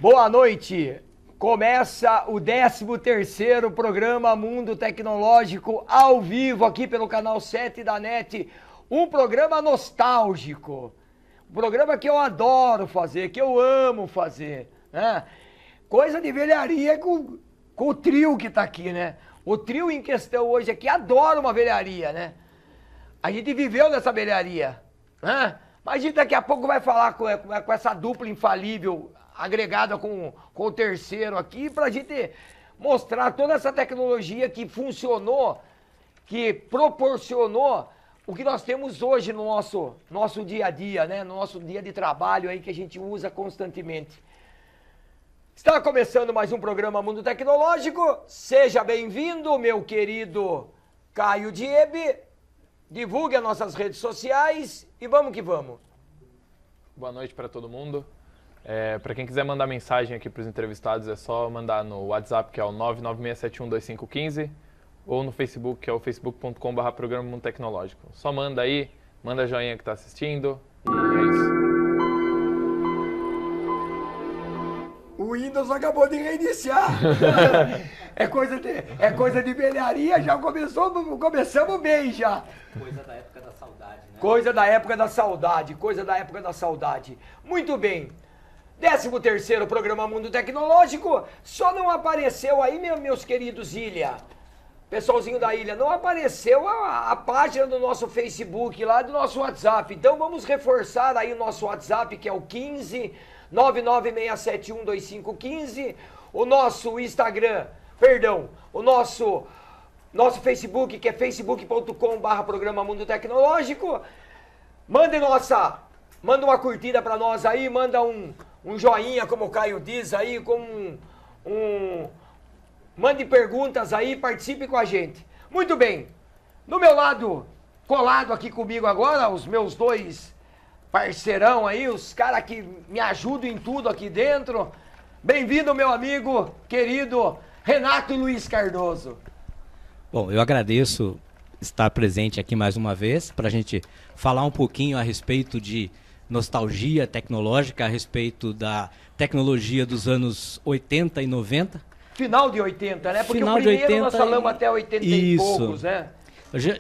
Boa noite! Começa o 13º programa Mundo Tecnológico ao vivo aqui pelo canal 7 da NET. Um programa nostálgico, um programa que eu adoro fazer, que eu amo fazer, né? Coisa de velharia com o trio que tá aqui, né? O trio em questão hoje aqui adora uma velharia, né? A gente viveu nessa velharia, né? Mas a gente daqui a pouco vai falar com essa dupla infalível agregada com o terceiro aqui, pra gente mostrar toda essa tecnologia que funcionou, que proporcionou o que nós temos hoje no nosso dia a dia, né? No nosso dia de trabalho aí que a gente usa constantemente. Está começando mais um programa Mundo Tecnológico. Seja bem-vindo, meu querido Caio Diebe. Divulgue as nossas redes sociais e vamos que vamos. Boa noite para todo mundo. Para quem quiser mandar mensagem aqui para os entrevistados, é só mandar no WhatsApp, que é o 996712515, ou no Facebook, que é o facebook.com/programa Mundo Tecnológico. Só manda aí, manda joinha que está assistindo e é isso. O Windows acabou de reiniciar. É coisa de velharia, já começamos bem já. Coisa da época da saudade, né? Coisa da época da saudade. Muito bem. 13º programa Mundo Tecnológico. Só não apareceu aí, meus queridos Ilha. Pessoalzinho da Ilha, não apareceu a página do nosso Facebook lá, do nosso WhatsApp. Então vamos reforçar aí o nosso WhatsApp, que é o 15 996712515, o nosso Instagram, o nosso Facebook, que é facebook.com/programa Mundo Tecnológico. Manda uma curtida para nós aí, manda um joinha, como o Caio diz aí, mande perguntas aí, participe com a gente. Muito bem, do meu lado, colado aqui comigo agora, os meus dois parceirão aí, os caras que me ajudam em tudo aqui dentro. Bem-vindo, meu amigo querido Renato Luiz Cardoso. Bom, eu agradeço estar presente aqui mais uma vez para a gente falar um pouquinho a respeito de nostalgia tecnológica, a respeito da tecnologia dos anos 80 e 90. Final de 80, né? Porque Final o primeiro de 80 nós falamos até 80 e poucos, né?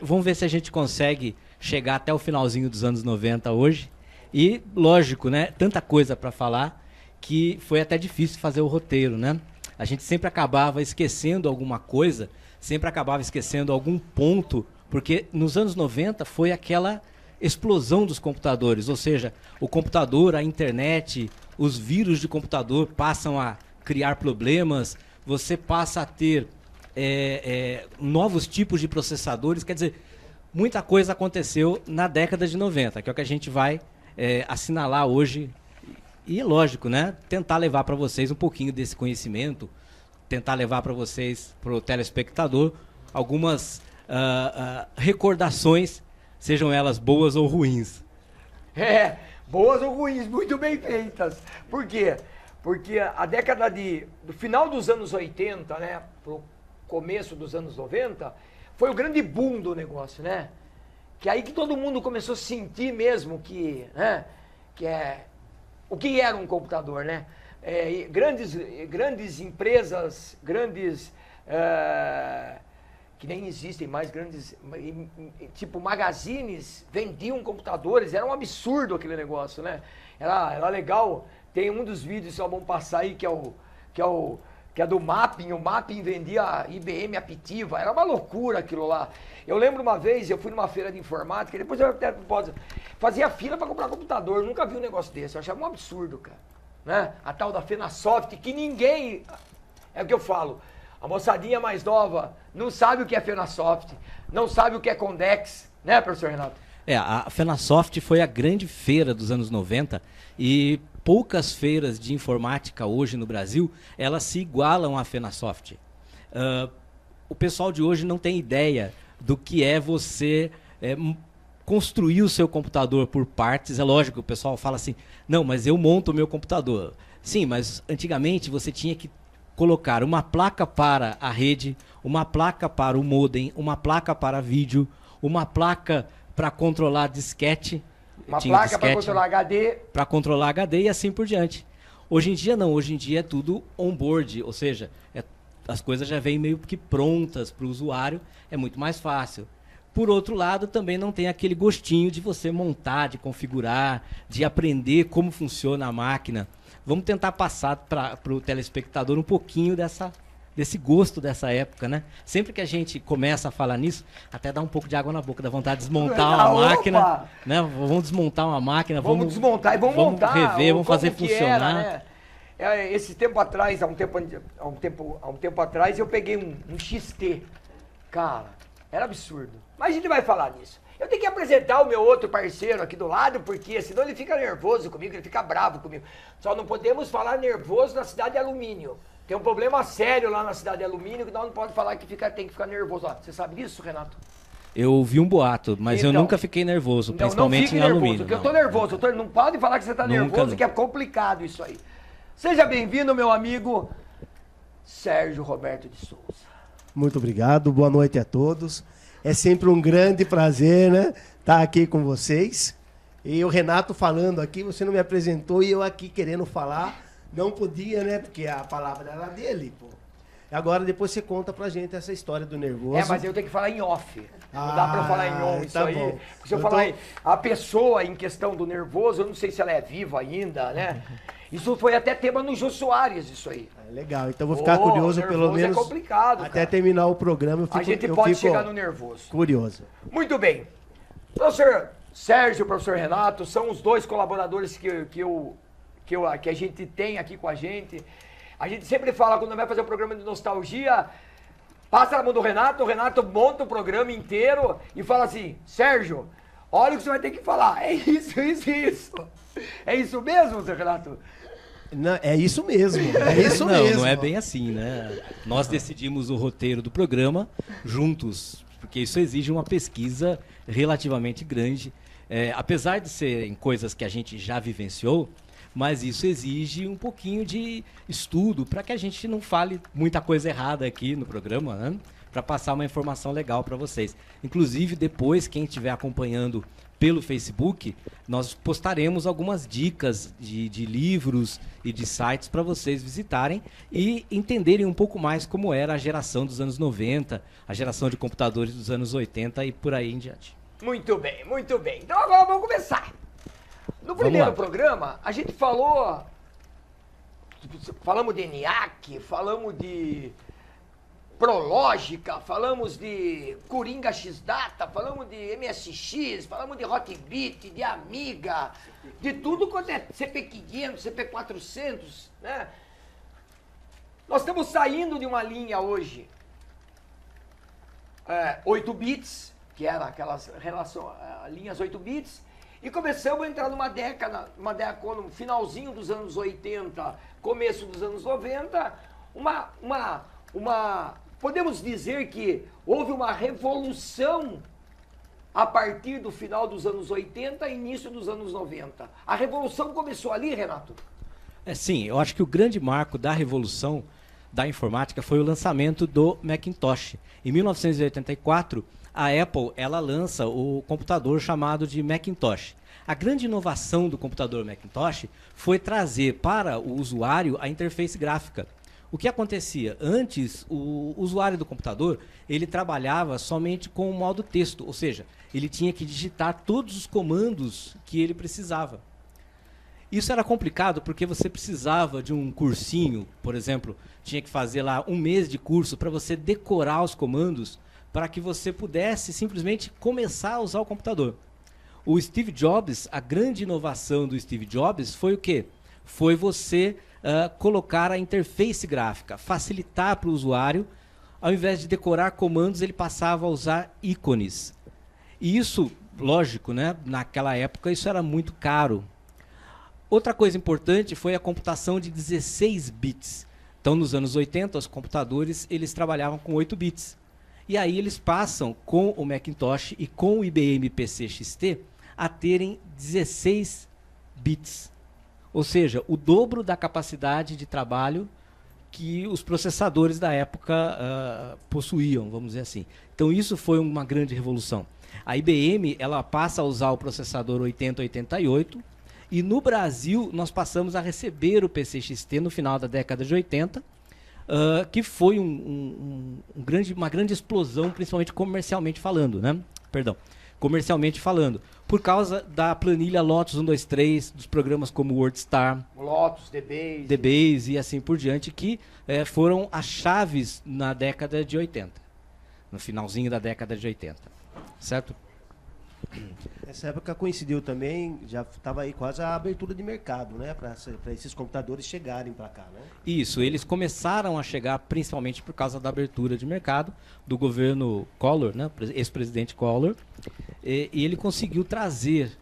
Vamos ver se a gente consegue chegar até o finalzinho dos anos 90 hoje. E, lógico, né? Tanta coisa para falar que foi até difícil fazer o roteiro, né? A gente sempre acabava esquecendo alguma coisa, sempre acabava esquecendo algum ponto, porque nos anos 90 foi aquela explosão dos computadores, ou seja, o computador, a internet, os vírus de computador passam a criar problemas, você passa a ter novos tipos de processadores, quer dizer, muita coisa aconteceu na década de 90, que é o que a gente vai assinalar hoje. E lógico, né? Tentar levar para vocês um pouquinho desse conhecimento, tentar levar para vocês, para o telespectador, algumas recordações, sejam elas boas ou ruins. Boas ou ruins, muito bem feitas. Por quê? Porque a década do final dos anos 80, né, pro começo dos anos 90, foi o grande boom do negócio, né? Que aí que todo mundo começou a sentir mesmo que, né, o que era um computador, né? Grandes empresas, que nem existem mais, tipo magazines, vendiam computadores, era um absurdo aquele negócio, né? Era legal, tem um dos vídeos que só vamos passar aí, que é do Mapping, o Mapping vendia IBM Aptiva, era uma loucura aquilo lá. Eu lembro uma vez, eu fui numa feira de informática, depois eu até fazia fila para comprar computador, eu nunca vi um negócio desse, eu achava um absurdo, cara. Né? A tal da Fenasoft, que ninguém, é o que eu falo, a moçadinha mais nova não sabe o que é Fenasoft, não sabe o que é Condex, né, professor Renato? A Fenasoft foi a grande feira dos anos 90 e poucas feiras de informática hoje no Brasil, elas se igualam à Fenasoft. O pessoal de hoje não tem ideia do que é você construir o seu computador por partes. É lógico, o pessoal fala assim, não, mas eu monto o meu computador. Sim, mas antigamente você tinha que colocar uma placa para a rede, uma placa para o modem, uma placa para vídeo, uma placa para controlar disquete. Uma placa para controlar HD. Para controlar HD e assim por diante. Hoje em dia não, hoje em dia é tudo on-board, ou seja, as coisas já vêm meio que prontas para o usuário, é muito mais fácil. Por outro lado, também não tem aquele gostinho de você montar, de configurar, de aprender como funciona a máquina. Vamos tentar passar para o telespectador um pouquinho desse gosto dessa época, né? Sempre que a gente começa a falar nisso, até dá um pouco de água na boca, dá vontade de desmontar uma máquina, né? Vamos desmontar uma máquina, vamos desmontar e vamos montar, rever, vamos fazer funcionar. Era, né? Esse tempo atrás, há um tempo atrás, eu peguei um XT. Cara, era absurdo. Mas a gente vai falar disso. Eu tenho que apresentar o meu outro parceiro aqui do lado, porque senão ele fica nervoso comigo, ele fica bravo comigo. Só não podemos falar nervoso na Cidade de Alumínio. Tem um problema sério lá na Cidade de Alumínio que nós não podemos falar que tem que ficar nervoso. Ó, você sabe disso, Renato? Eu ouvi um boato, mas Então, eu nunca fiquei nervoso, principalmente em alumínio. Porque eu tô nervoso. Não pode falar que você tá nervoso, que é complicado isso aí. Seja bem-vindo, meu amigo Sérgio Roberto de Souza. Muito obrigado, boa noite a todos. É sempre um grande prazer, né, estar aqui com vocês. E o Renato falando aqui, você não me apresentou e eu aqui querendo falar. Não podia, né, porque a palavra era dele, pô. Agora, depois você conta pra gente essa história do nervoso. Mas eu tenho que falar em off. Não dá pra eu falar em on isso aí. Bom. Se eu falar a pessoa em questão do nervoso, eu não sei se ela é viva ainda, né? Isso foi até tema no Jô Soares, isso aí. Legal, então vou ficar curioso pelo menos. É complicado, até cara. Terminar o programa. A gente pode chegar no nervoso. Curioso. Muito bem. Professor Sérgio e professor Renato são os dois colaboradores que a gente tem aqui com a gente. A gente sempre fala, quando vai fazer um programa de nostalgia, passa na mão do Renato, o Renato monta o programa inteiro e fala assim, Sérgio, olha o que você vai ter que falar. É isso, isso e isso. É isso mesmo, seu Renato? Não, é isso mesmo, é isso mesmo. Não é bem assim, né? Nós decidimos o roteiro do programa juntos, porque isso exige uma pesquisa relativamente grande. Apesar de serem coisas que a gente já vivenciou, mas isso exige um pouquinho de estudo para que a gente não fale muita coisa errada aqui no programa, né? Para passar uma informação legal para vocês. Inclusive, depois, quem estiver acompanhando pelo Facebook, nós postaremos algumas dicas de livros e de sites para vocês visitarem e entenderem um pouco mais como era a geração dos anos 90, a geração de computadores dos anos 80 e por aí em diante. Muito bem, muito bem. Então agora vamos começar. No primeiro programa, a gente falamos de ENIAC, falamos de Prológica, falamos de Coringa X-Data, falamos de MSX, falamos de Hotbit, de Amiga, de tudo quanto é CP500, CP400, né? Nós estamos saindo de uma linha hoje, 8 bits, que era aquelas linhas 8 bits, e começamos a entrar numa década, no finalzinho dos anos 80, começo dos anos 90, podemos dizer que houve uma revolução a partir do final dos anos 80 e início dos anos 90. A revolução começou ali, Renato? Sim, eu acho que o grande marco da revolução da informática foi o lançamento do Macintosh. Em 1984, a Apple ela lança o computador chamado de Macintosh. A grande inovação do computador Macintosh foi trazer para o usuário a interface gráfica. O que acontecia? Antes, o usuário do computador, ele trabalhava somente com o modo texto, ou seja, ele tinha que digitar todos os comandos que ele precisava. Isso era complicado porque você precisava de um cursinho, por exemplo, tinha que fazer lá um mês de curso para você decorar os comandos para que você pudesse simplesmente começar a usar o computador. O Steve Jobs, a grande inovação do Steve Jobs foi o quê? Foi você colocar a interface gráfica, facilitar para o usuário, ao invés de decorar comandos, ele passava a usar ícones. E isso, lógico, né? Naquela época isso era muito caro. Outra coisa importante foi a computação de 16 bits. Então, nos anos 80, os computadores eles trabalhavam com 8 bits. E aí eles passam com o Macintosh e com o IBM PC XT a terem 16 bits. Ou seja, o dobro da capacidade de trabalho que os processadores da época possuíam, vamos dizer assim. Então isso foi uma grande revolução. A IBM ela passa a usar o processador 8088 e no Brasil nós passamos a receber o PC XT no final da década de 80, que foi uma grande explosão, principalmente comercialmente falando, né? Perdão, comercialmente falando, por causa da planilha Lotus 123, dos programas como WordStar, Lotus, DBase, DBase e assim por diante, que foram as chaves na década de 80, no finalzinho da década de 80, certo? Nessa época coincidiu também, já estava aí quase a abertura de mercado, né? Para esses computadores chegarem para cá, né? Isso, eles começaram a chegar principalmente por causa da abertura de mercado do governo Collor, né? Ex-presidente Collor, e ele conseguiu trazer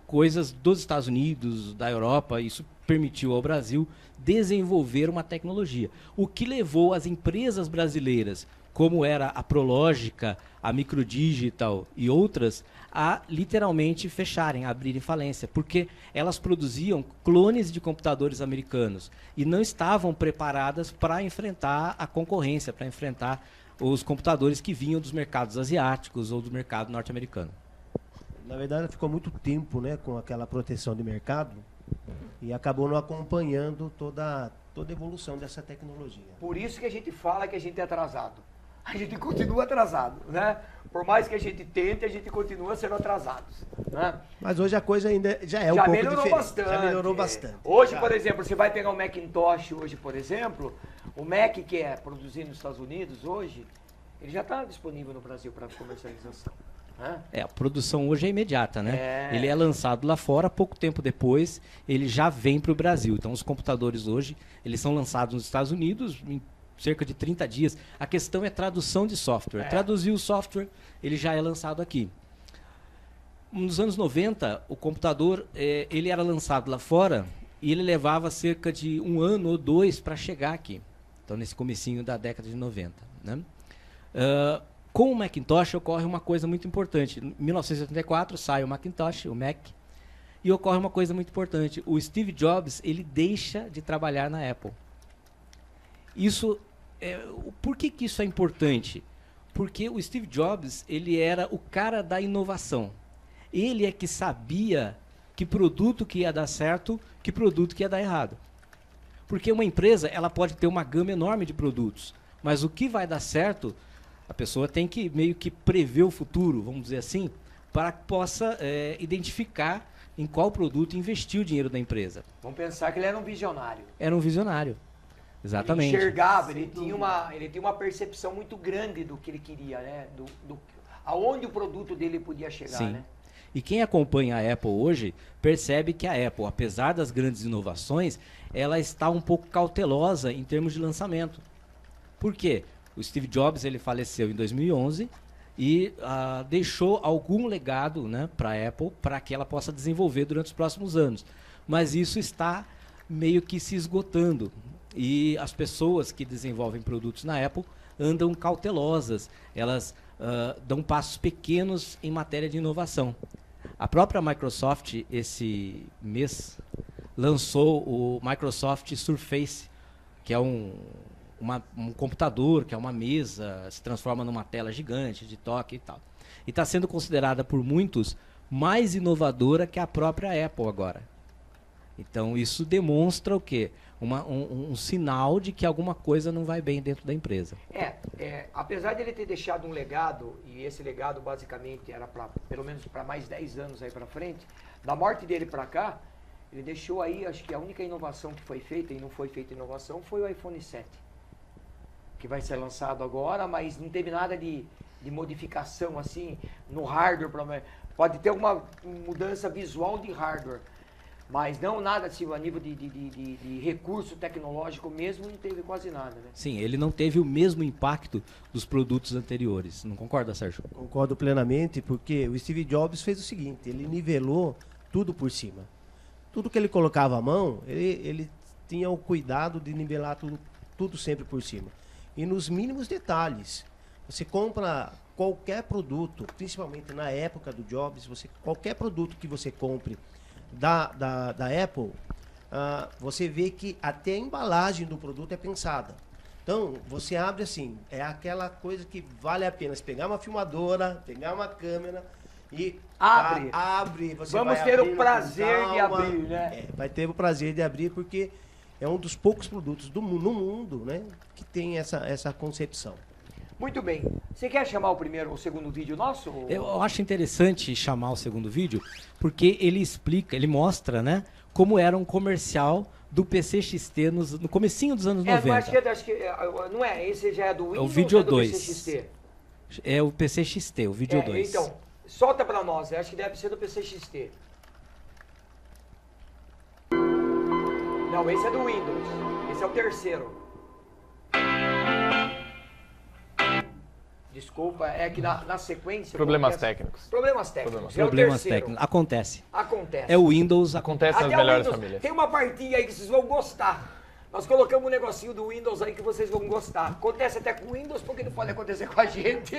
coisas dos Estados Unidos, da Europa, isso permitiu ao Brasil desenvolver uma tecnologia, o que levou as empresas brasileiras, como era a Prológica, a Microdigital e outras, a literalmente fecharem, abrirem falência, porque elas produziam clones de computadores americanos e não estavam preparadas para enfrentar a concorrência, para enfrentar os computadores que vinham dos mercados asiáticos ou do mercado norte-americano. Na verdade, ficou muito tempo, né, com aquela proteção de mercado e acabou não acompanhando toda a evolução dessa tecnologia. Por isso que a gente fala que a gente é atrasado. A gente continua atrasado, né? Por mais que a gente tente, a gente continua sendo atrasados, né? Mas hoje a coisa ainda já é um pouco diferente. Bastante. Já melhorou bastante. Hoje, já. Por exemplo, você vai pegar o Macintosh hoje, por exemplo, o Mac que é produzido nos Estados Unidos hoje, ele já está disponível no Brasil para comercialização. Né? A produção hoje é imediata, né? Ele é lançado lá fora, pouco tempo depois, ele já vem para o Brasil. Então, os computadores hoje, eles são lançados nos Estados Unidos em cerca de 30 dias. A questão é tradução de software. Traduzir o software, ele já é lançado aqui. Nos anos 90, o computador ele era lançado lá fora e ele levava cerca de 1 ano ou 2 para chegar aqui. Então, nesse comecinho da década de 90. Né? Com o Macintosh ocorre uma coisa muito importante. Em 1984 sai o Macintosh, o Mac, e ocorre uma coisa muito importante. O Steve Jobs ele deixa de trabalhar na Apple. Por que isso é importante? Porque o Steve Jobs ele era o cara da inovação. Ele é que sabia que produto que ia dar certo, que produto que ia dar errado. Porque uma empresa ela pode ter uma gama enorme de produtos, mas o que vai dar certo, a pessoa tem que meio que prever o futuro, vamos dizer assim, para que possa identificar em qual produto investir o dinheiro da empresa. Vamos pensar que ele era um visionário. Era um visionário. Exatamente. Ele enxergava, ele tinha uma percepção muito grande do que ele queria, né? Aonde o produto dele podia chegar, Sim. né? E quem acompanha a Apple hoje percebe que a Apple, apesar das grandes inovações, ela está um pouco cautelosa em termos de lançamento. Por quê? O Steve Jobs ele faleceu em 2011 e deixou algum legado, né, para a Apple para que ela possa desenvolver durante os próximos anos. Mas isso está meio que se esgotando. E as pessoas que desenvolvem produtos na Apple andam cautelosas, elas dão passos pequenos em matéria de inovação. A própria Microsoft, esse mês, lançou o Microsoft Surface, que é um computador, que é uma mesa, se transforma numa tela gigante de toque e tal. E está sendo considerada por muitos mais inovadora que a própria Apple agora. Então isso demonstra o quê? Um sinal de que alguma coisa não vai bem dentro da empresa. Apesar de ele ter deixado um legado, e esse legado basicamente era pelo menos para mais 10 anos aí para frente, da morte dele para cá, ele deixou aí, acho que a única inovação que foi feita, e não foi feita inovação, foi o iPhone 7. Que vai ser lançado agora, mas não teve nada de modificação assim no hardware. Pode ter alguma mudança visual de hardware, mas não nada assim, a nível de recurso tecnológico mesmo, não teve quase nada, né? Sim, ele não teve o mesmo impacto dos produtos anteriores. Não concorda, Sérgio? Concordo plenamente, porque o Steve Jobs fez o seguinte, ele nivelou tudo por cima. Tudo que ele colocava à mão, ele tinha o cuidado de nivelar tudo sempre por cima. E nos mínimos detalhes. Você compra qualquer produto, principalmente na época do Jobs, qualquer produto que você compre da Apple, você vê que até a embalagem do produto é pensada. Então, você abre assim, é aquela coisa que vale a pena. Você pegar uma filmadora, pegar uma câmera e abre. Você Vamos vai ter abrir o prazer de calma. abrir, né? Vai ter o prazer de abrir, porque é um dos poucos produtos no mundo, né, que tem essa concepção. Muito bem. Você quer chamar o segundo vídeo nosso? Eu acho interessante chamar o segundo vídeo, porque ele explica, ele mostra, né, como era um comercial do PCXT no comecinho dos anos 90. Acho que não é, esse já é do Windows, o vídeo ou é do 2. PCXT? É o PCXT, o vídeo 2. Então, Solta pra nós, eu acho que deve ser do PCXT. Não, esse é do Windows. Esse é o terceiro. Desculpa, é que na sequência... Problemas técnicos. Problemas técnicos. É o Problemas terceiro. técnicos. Acontece. Acontece. É o Windows. Acontece Até nas o melhores Windows, famílias. tem uma partinha aí que vocês vão gostar. Nós colocamos um negocinho do Windows aí que vocês vão gostar. Acontece até com o Windows, porque não pode acontecer com a gente.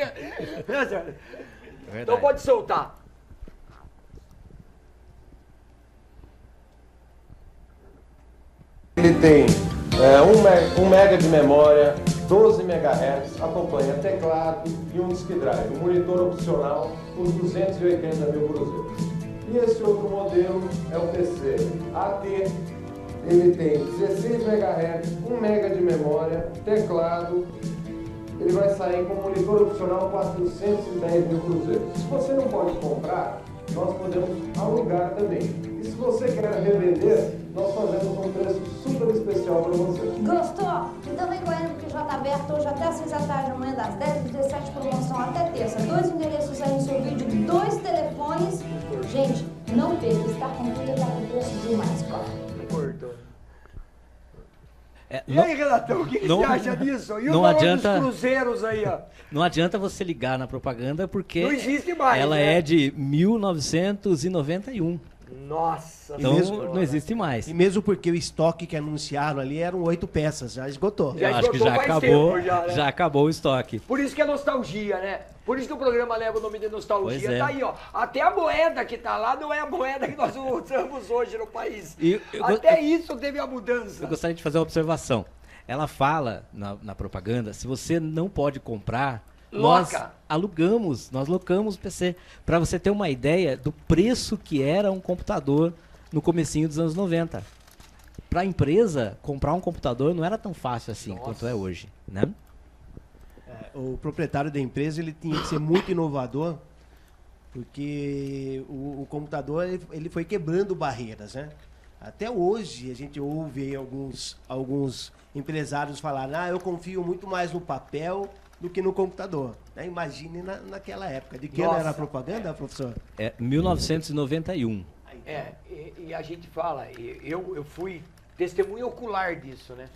Então pode soltar. Ele tem 1 mega de memória, 12 MHz, acompanha teclado e um disk drive, um monitor opcional por 280 mil cruzeiros. E esse outro modelo é o PC AT, ele tem 16 MHz, 1 mega de memória, teclado, ele vai sair com monitor opcional 410 mil cruzeiros. Se você não pode comprar, nós podemos alugar também. E se você quer revender, nós fazemos um preço super especial para você. Gostou? Então vem correndo que já está aberto hoje até às 6 da tarde, amanhã das 10 às 17, promoção até terça. 2 endereços aí no seu vídeo, 2 telefones. Gente, não perca, está com tudo, está com preço demais, Cortou. É, E aí, Renatão, o que você acha disso? E o não valor adianta- dos cruzeiros aí, ó? Não adianta você ligar na propaganda porque Não existe mais, ela né? é de 1991. Nossa Então Senhora. não existe mais. E mesmo porque o estoque que anunciaram ali eram 8 peças, já esgotou. Já Eu acho que esgotou já faz acabou, tempo já, né? já acabou o estoque. Por isso que é nostalgia, né? Por isso que o programa leva o nome de nostalgia. Pois é. Tá aí, ó. Até a moeda que tá lá não é a moeda que nós usamos hoje no país. Até isso teve a mudança. Eu gostaria de fazer uma observação. Ela fala na propaganda, se você não pode comprar, nós Loca. nós locamos o PC. Para você ter uma ideia do preço que era um computador no comecinho dos anos 90. Para a empresa, comprar um computador não era tão fácil assim quanto é hoje, né? O proprietário da empresa ele tinha que ser muito inovador, porque o computador ele foi quebrando barreiras, né? Até hoje a gente ouve aí alguns empresários falarem, eu confio muito mais no papel do que no computador. Né? Imagine naquela época. De que ano era a propaganda, professor? É 1991. E a gente fala, eu fui testemunha ocular disso, né?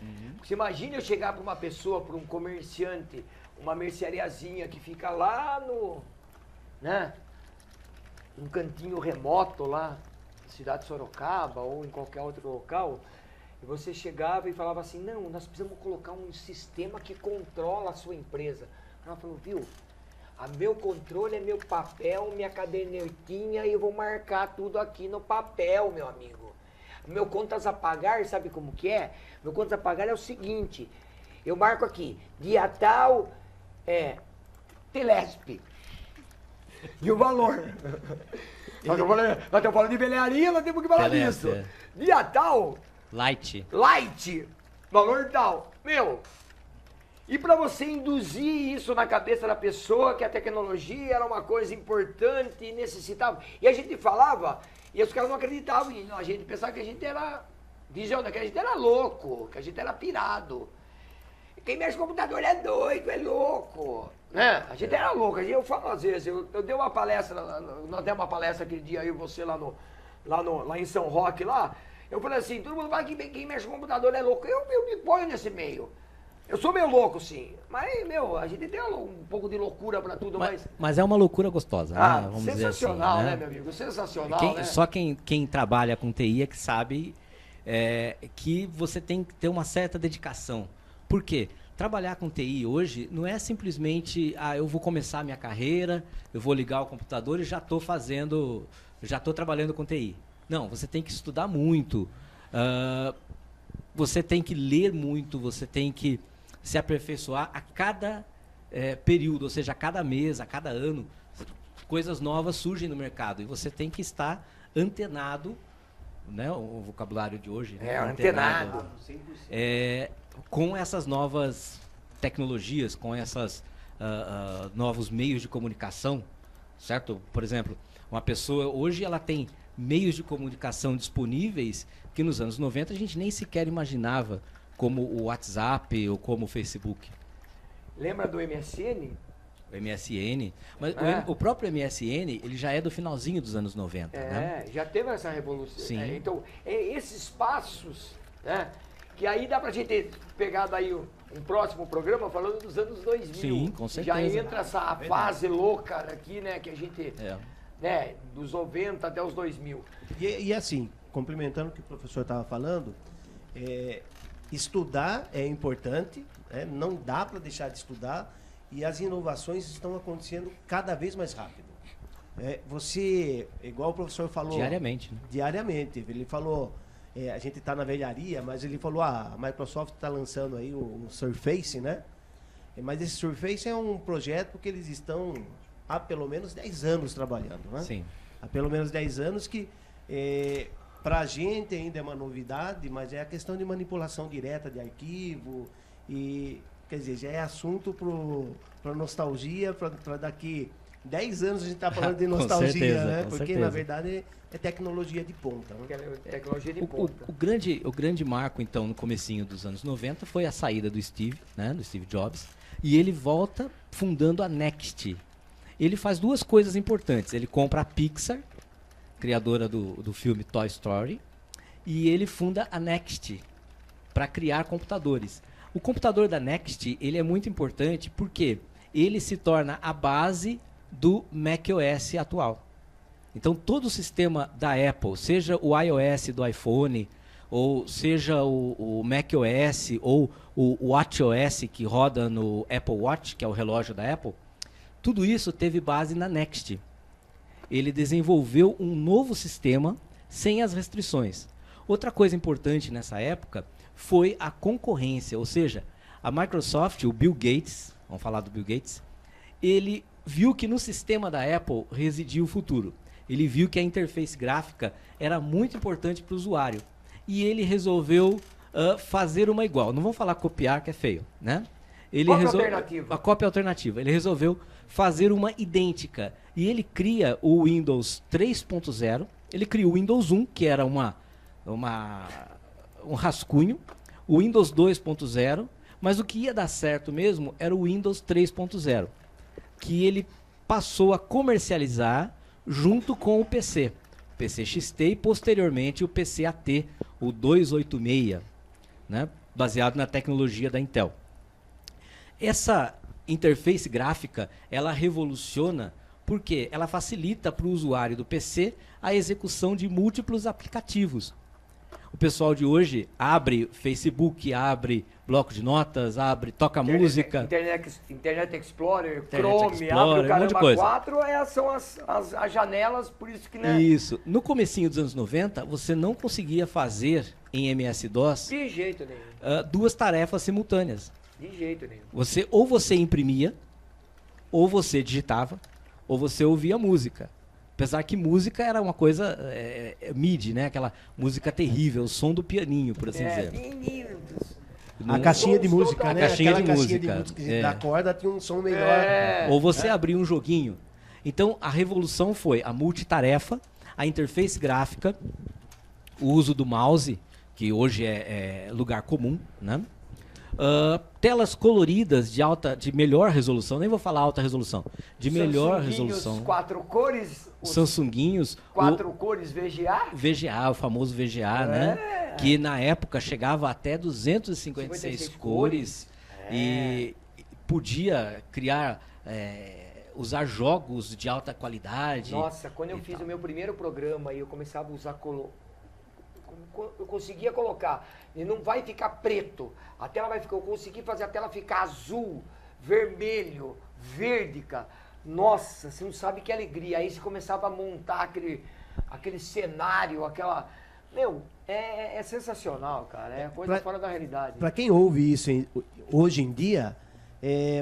Você imagina eu chegar para uma pessoa, para um comerciante, uma merceariazinha que fica lá né? Num cantinho remoto lá, na cidade de Sorocaba ou em qualquer outro local, e você chegava e falava assim, não, nós precisamos colocar um sistema que controla a sua empresa. Ela falou, viu? Meu controle é meu papel, minha cadernetinha e eu vou marcar tudo aqui no papel, meu amigo. Meu contas a pagar, sabe como que é? Meu contas a pagar é o seguinte, eu marco aqui, dia tal, Telesp. E o valor? Nós estamos falando de velharia, nós temos que falar Telesp, disso. Dia tal, Light. valor tal. Meu, e para você induzir isso na cabeça da pessoa, que a tecnologia era uma coisa importante e necessitava. E a gente falava, e os caras não acreditavam em nós. A gente pensava que a gente era visionário, que a gente era louco, que a gente era pirado. Quem mexe com computador é doido, é louco. Né? A gente era louco. Eu falo às vezes, eu dei uma palestra, nós demos uma palestra aquele dia, eu e você lá em São Roque, lá. Eu falei assim, todo mundo fala que quem mexe com computador é louco. Eu me ponho nesse meio. Eu sou meio louco, sim. Mas, a gente tem um pouco de loucura pra tudo, Mas é uma loucura gostosa, né? Vamos dizer assim, sensacional, né, meu amigo? Sensacional, né? Só quem trabalha com TI é que sabe que você tem que ter uma certa dedicação. Por quê? Trabalhar com TI hoje não é simplesmente, eu vou começar a minha carreira, eu vou ligar o computador e já estou trabalhando com TI. Não, você tem que estudar muito, você tem que ler muito, você tem que se aperfeiçoar a cada período, ou seja, a cada mês, a cada ano, coisas novas surgem no mercado e você tem que estar antenado, né, o vocabulário de hoje. Né, antenado. Com essas novas tecnologias, com esses novos meios de comunicação, certo? Por exemplo, uma pessoa, hoje ela tem meios de comunicação disponíveis que nos anos 90 a gente nem sequer imaginava, como o WhatsApp ou como o Facebook. Lembra do MSN? MSN. Mas É. o próprio MSN, ele já é do finalzinho dos anos 90, né? Já teve essa revolução. Sim. Né? Então, esses passos, né? Que aí dá pra gente ter pegado aí um próximo programa falando dos anos 2000. Sim, com certeza. Já entra essa fase louca aqui, né? Que a gente, É. né? Dos 90 até os 2000. E assim, complementando o que o professor estava falando, estudar é importante, né? Não dá para deixar de estudar e as inovações estão acontecendo cada vez mais rápido. Você, igual o professor falou... Diariamente, né? Diariamente. Ele falou, a gente está na velharia, mas ele falou, a Microsoft está lançando aí o Surface, né? Mas esse Surface é um projeto que eles estão há pelo menos 10 anos trabalhando, né? Sim. Há pelo menos 10 anos que para a gente ainda é uma novidade, mas é a questão de manipulação direta de arquivo e, quer dizer, já é assunto para nostalgia, para daqui 10 anos a gente está falando de Com nostalgia, certeza, né? com Porque, certeza. na verdade, é tecnologia de ponta. Né? Tecnologia de O ponta. grande marco, então, no comecinho dos anos 90 foi a saída do Steve, né, do Steve Jobs, e ele volta fundando a Next. Ele faz duas coisas importantes. Ele compra a Pixar, criadora do filme Toy Story, e ele funda a Next para criar computadores. O computador da Next, ele é muito importante porque ele se torna a base do macOS atual. Então, todo o sistema da Apple, seja o iOS do iPhone, ou seja o macOS, ou o WatchOS que roda no Apple Watch, que é o relógio da Apple, tudo isso teve base na Next. Ele desenvolveu um novo sistema sem as restrições. Outra coisa importante nessa época foi a concorrência, ou seja, a Microsoft, o Bill Gates, vamos falar do Bill Gates, ele viu que no sistema da Apple residia o futuro. Ele viu que a interface gráfica era muito importante para o usuário. E ele resolveu fazer uma igual. Não vamos falar copiar, que é feio, né? Cópia alternativa. A cópia alternativa. Ele resolveu fazer uma idêntica. E ele cria o Windows 3.0. Ele criou o Windows 1, que era um rascunho. O Windows 2.0. Mas o que ia dar certo mesmo era o Windows 3.0. Que ele passou a comercializar junto com o PC. O PC XT e posteriormente o PC AT, o 286, né? Baseado na tecnologia da Intel. Essa interface gráfica, ela revoluciona porque ela facilita para o usuário do PC a execução de múltiplos aplicativos. O pessoal de hoje abre Facebook, abre bloco de notas, toca música. Internet Explorer, Internet Chrome, Explorer, abre o um monte de caramba coisa. 4, são as janelas, por isso que, né? Isso. No comecinho dos anos 90, você não conseguia fazer em MS-DOS De jeito nenhum. duas tarefas simultâneas. De jeito nenhum. Ou você imprimia, ou você digitava, ou você ouvia música. Apesar que música era uma coisa MIDI, né? Aquela música terrível, o som do pianinho, por assim dizer. Meninos. A caixinha de música, né? caixinha de Aquela música, caixinha de música da corda tinha um som melhor. Ou você abria um joguinho. Então, a revolução foi a multitarefa, a interface gráfica, o uso do mouse, que hoje é lugar comum, né? Telas coloridas de melhor resolução, nem vou falar alta resolução, de melhor resolução. 4 cores, os Samsunguinhos, 4 cores VGA. VGA, o famoso VGA, né? Que na época chegava até 256 cores e podia criar, usar jogos de alta qualidade. Nossa, quando eu fiz o meu primeiro programa e eu começava a usar eu conseguia colocar, e não vai ficar preto, a tela vai ficar, eu consegui fazer a tela ficar azul, vermelho, verde, cara. Nossa, você não sabe que alegria. Aí você começava a montar aquele cenário, aquela... Meu, é sensacional, cara, é coisa fora da realidade. Para quem ouve isso hoje em dia,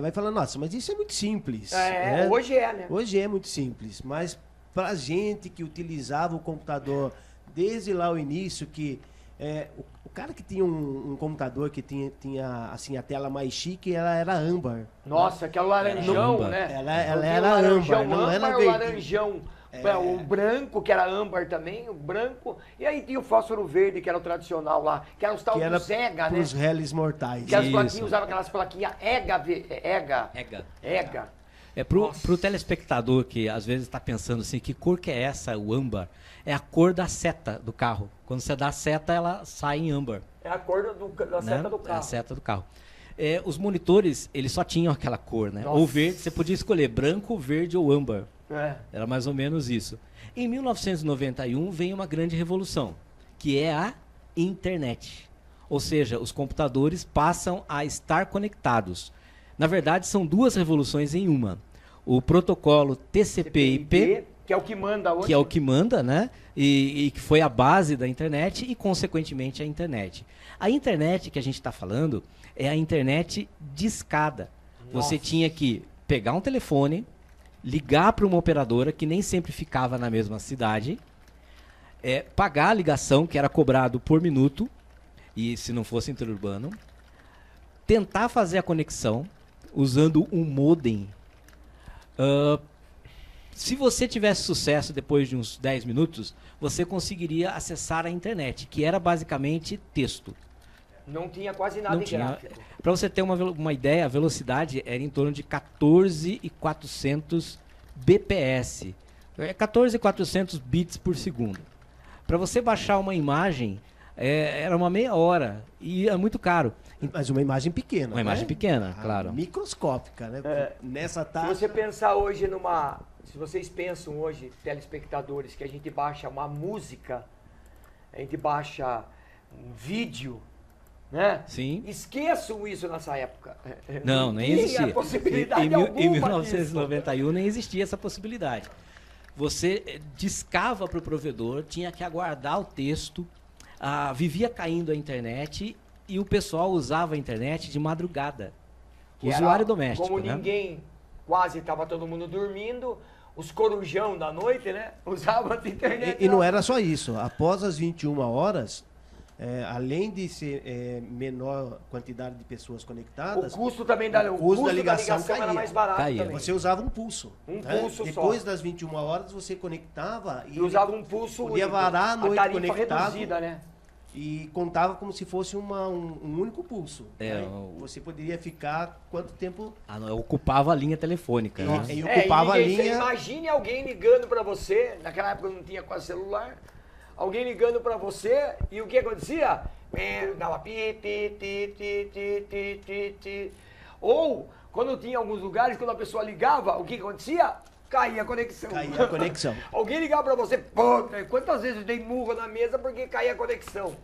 vai falar, nossa, mas isso é muito simples. Né? Hoje né? Hoje é muito simples, mas pra gente que utilizava o computador desde lá o início, que o cara que tinha um computador que tinha assim, a tela mais chique, ela era âmbar. Nossa, aquela laranjão, âmbar. né? Ela era âmbar, não era o verde. laranjão, o branco, que era âmbar também, o branco. E aí tinha o fósforo verde, que era o tradicional lá, que era os tal dos EGA, né? Os réis mortais. Que as plaquinhas, usavam aquelas plaquinhas EGA. Pro telespectador que às vezes está pensando assim, que cor que é essa, o âmbar? É a cor da seta do carro. Quando você dá a seta, ela sai em âmbar. É a cor da seta do É a carro. seta do carro. Os monitores, eles só tinham aquela cor, né? Nossa. Ou verde, você podia escolher branco, verde ou âmbar. É. Era mais ou menos isso. Em 1991 vem uma grande revolução, que é a internet. Ou seja, os computadores passam a estar conectados. Na verdade, são duas revoluções em uma. O protocolo TCP/IP, que é o que manda hoje. que é o que manda, né? E que foi a base da internet e, consequentemente, a internet. A internet que a gente está falando é a internet discada. Você tinha que pegar um telefone, ligar para uma operadora que nem sempre ficava na mesma cidade, pagar a ligação, que era cobrado por minuto, e se não fosse interurbano, tentar fazer a conexão usando um modem. Se você tivesse sucesso depois de uns 10 minutos, você conseguiria acessar a internet, que era basicamente texto. Não tinha quase nada Não em tinha. gráfico. Para você ter uma ideia, a velocidade era em torno de 14.400 bps. 14.400 bits por segundo. Para você baixar uma imagem, era uma meia hora e é muito caro. Mas uma imagem pequena. Uma imagem pequena, claro. Microscópica, né? Nessa Se taxa. você pensar hoje se vocês pensam hoje, telespectadores, que a gente baixa uma música, a gente baixa um vídeo, né? Sim. Esqueçam isso nessa época. Não, nem tinha existia. possibilidade Em alguma 1991 nem existia essa possibilidade. Você discava para o provedor, tinha que aguardar o texto, vivia caindo a internet e o pessoal usava a internet de madrugada. Que era, Usuário doméstico, como né? ninguém, quase estava todo mundo dormindo, os corujão da noite, né? Usavam a internet. E não era só isso. Após as 21 horas, além de ser menor quantidade de pessoas O conectadas, custo também o custo da ligação era caía. mais barato Caía. também. você usava um pulso. Um né? pulso só. Depois das 21 horas, você conectava E usava um pulso podia único. varar a noite tarifa conectado. reduzida, né? E contava como se fosse um único pulso. É, né? Você poderia ficar quanto tempo... Não, ocupava a linha telefônica. Né? E ocupava a você linha... imagine alguém ligando pra você, naquela época não tinha quase celular, alguém ligando pra você e o que acontecia? Dava pi, pi, ti, ti, ti, ti, ti, ti. Ou, quando tinha alguns lugares, quando a pessoa ligava, o que acontecia? Caía a conexão. Caía a conexão. Alguém ligava pra você, pô, quantas vezes eu dei murro na mesa porque caía a conexão?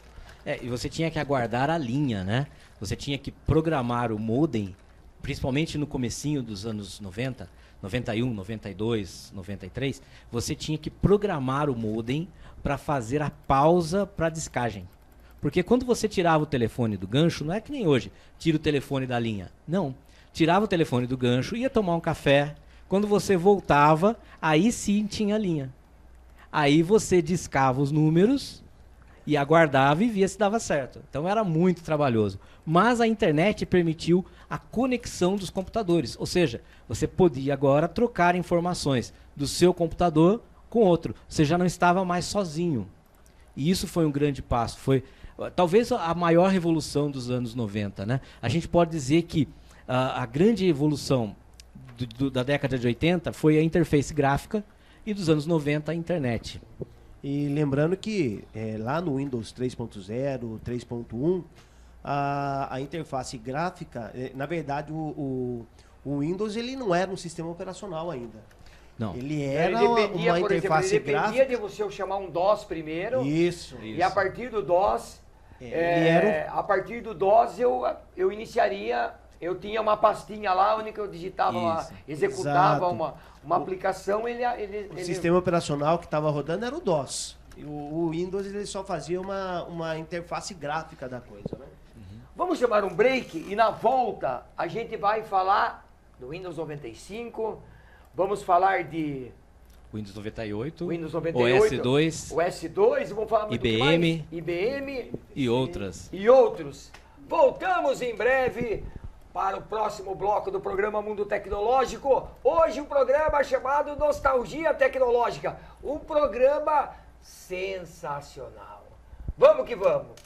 E você tinha que aguardar a linha, né? Você tinha que programar o modem, principalmente no comecinho dos anos 90, 91, 92, 93, você tinha que programar o modem para fazer a pausa para descagem. Porque quando você tirava o telefone do gancho, não é que nem hoje, tira o telefone da linha. Não. Tirava o telefone do gancho, ia tomar um café. Quando você voltava, aí sim tinha linha. Aí você discava os números e aguardava e via se dava certo. Então era muito trabalhoso. Mas a internet permitiu a conexão dos computadores. Ou seja, você podia agora trocar informações do seu computador com outro. Você já não estava mais sozinho. E isso foi um grande passo. Foi talvez a maior revolução dos anos 90. Né? A gente pode dizer que a grande evolução da década de 80 foi a interface gráfica e dos anos 90 a internet. E lembrando que lá no Windows 3.0, 3.1, a interface gráfica, na verdade o Windows ele não era um sistema operacional ainda. Não. Ele era Ele dependia, uma por exemplo, interface ele dependia gráfica. de você chamar um DOS primeiro. Isso. E a partir do DOS, a partir do DOS eu iniciaria, eu tinha uma pastinha lá onde eu digitava, executava Exato. uma aplicação, O sistema operacional que estava rodando era o DOS. E o Windows ele só fazia uma interface gráfica da coisa, né? Vamos chamar um break e na volta a gente vai falar do Windows 95, vamos falar de Windows 98, Windows 98, OS2, o S2, vamos falar muito IBM, mais, IBM e outras. e outros. Voltamos em breve para o próximo bloco do programa Mundo Tecnológico. Hoje um programa chamado Nostalgia Tecnológica, um programa sensacional. Vamos que vamos.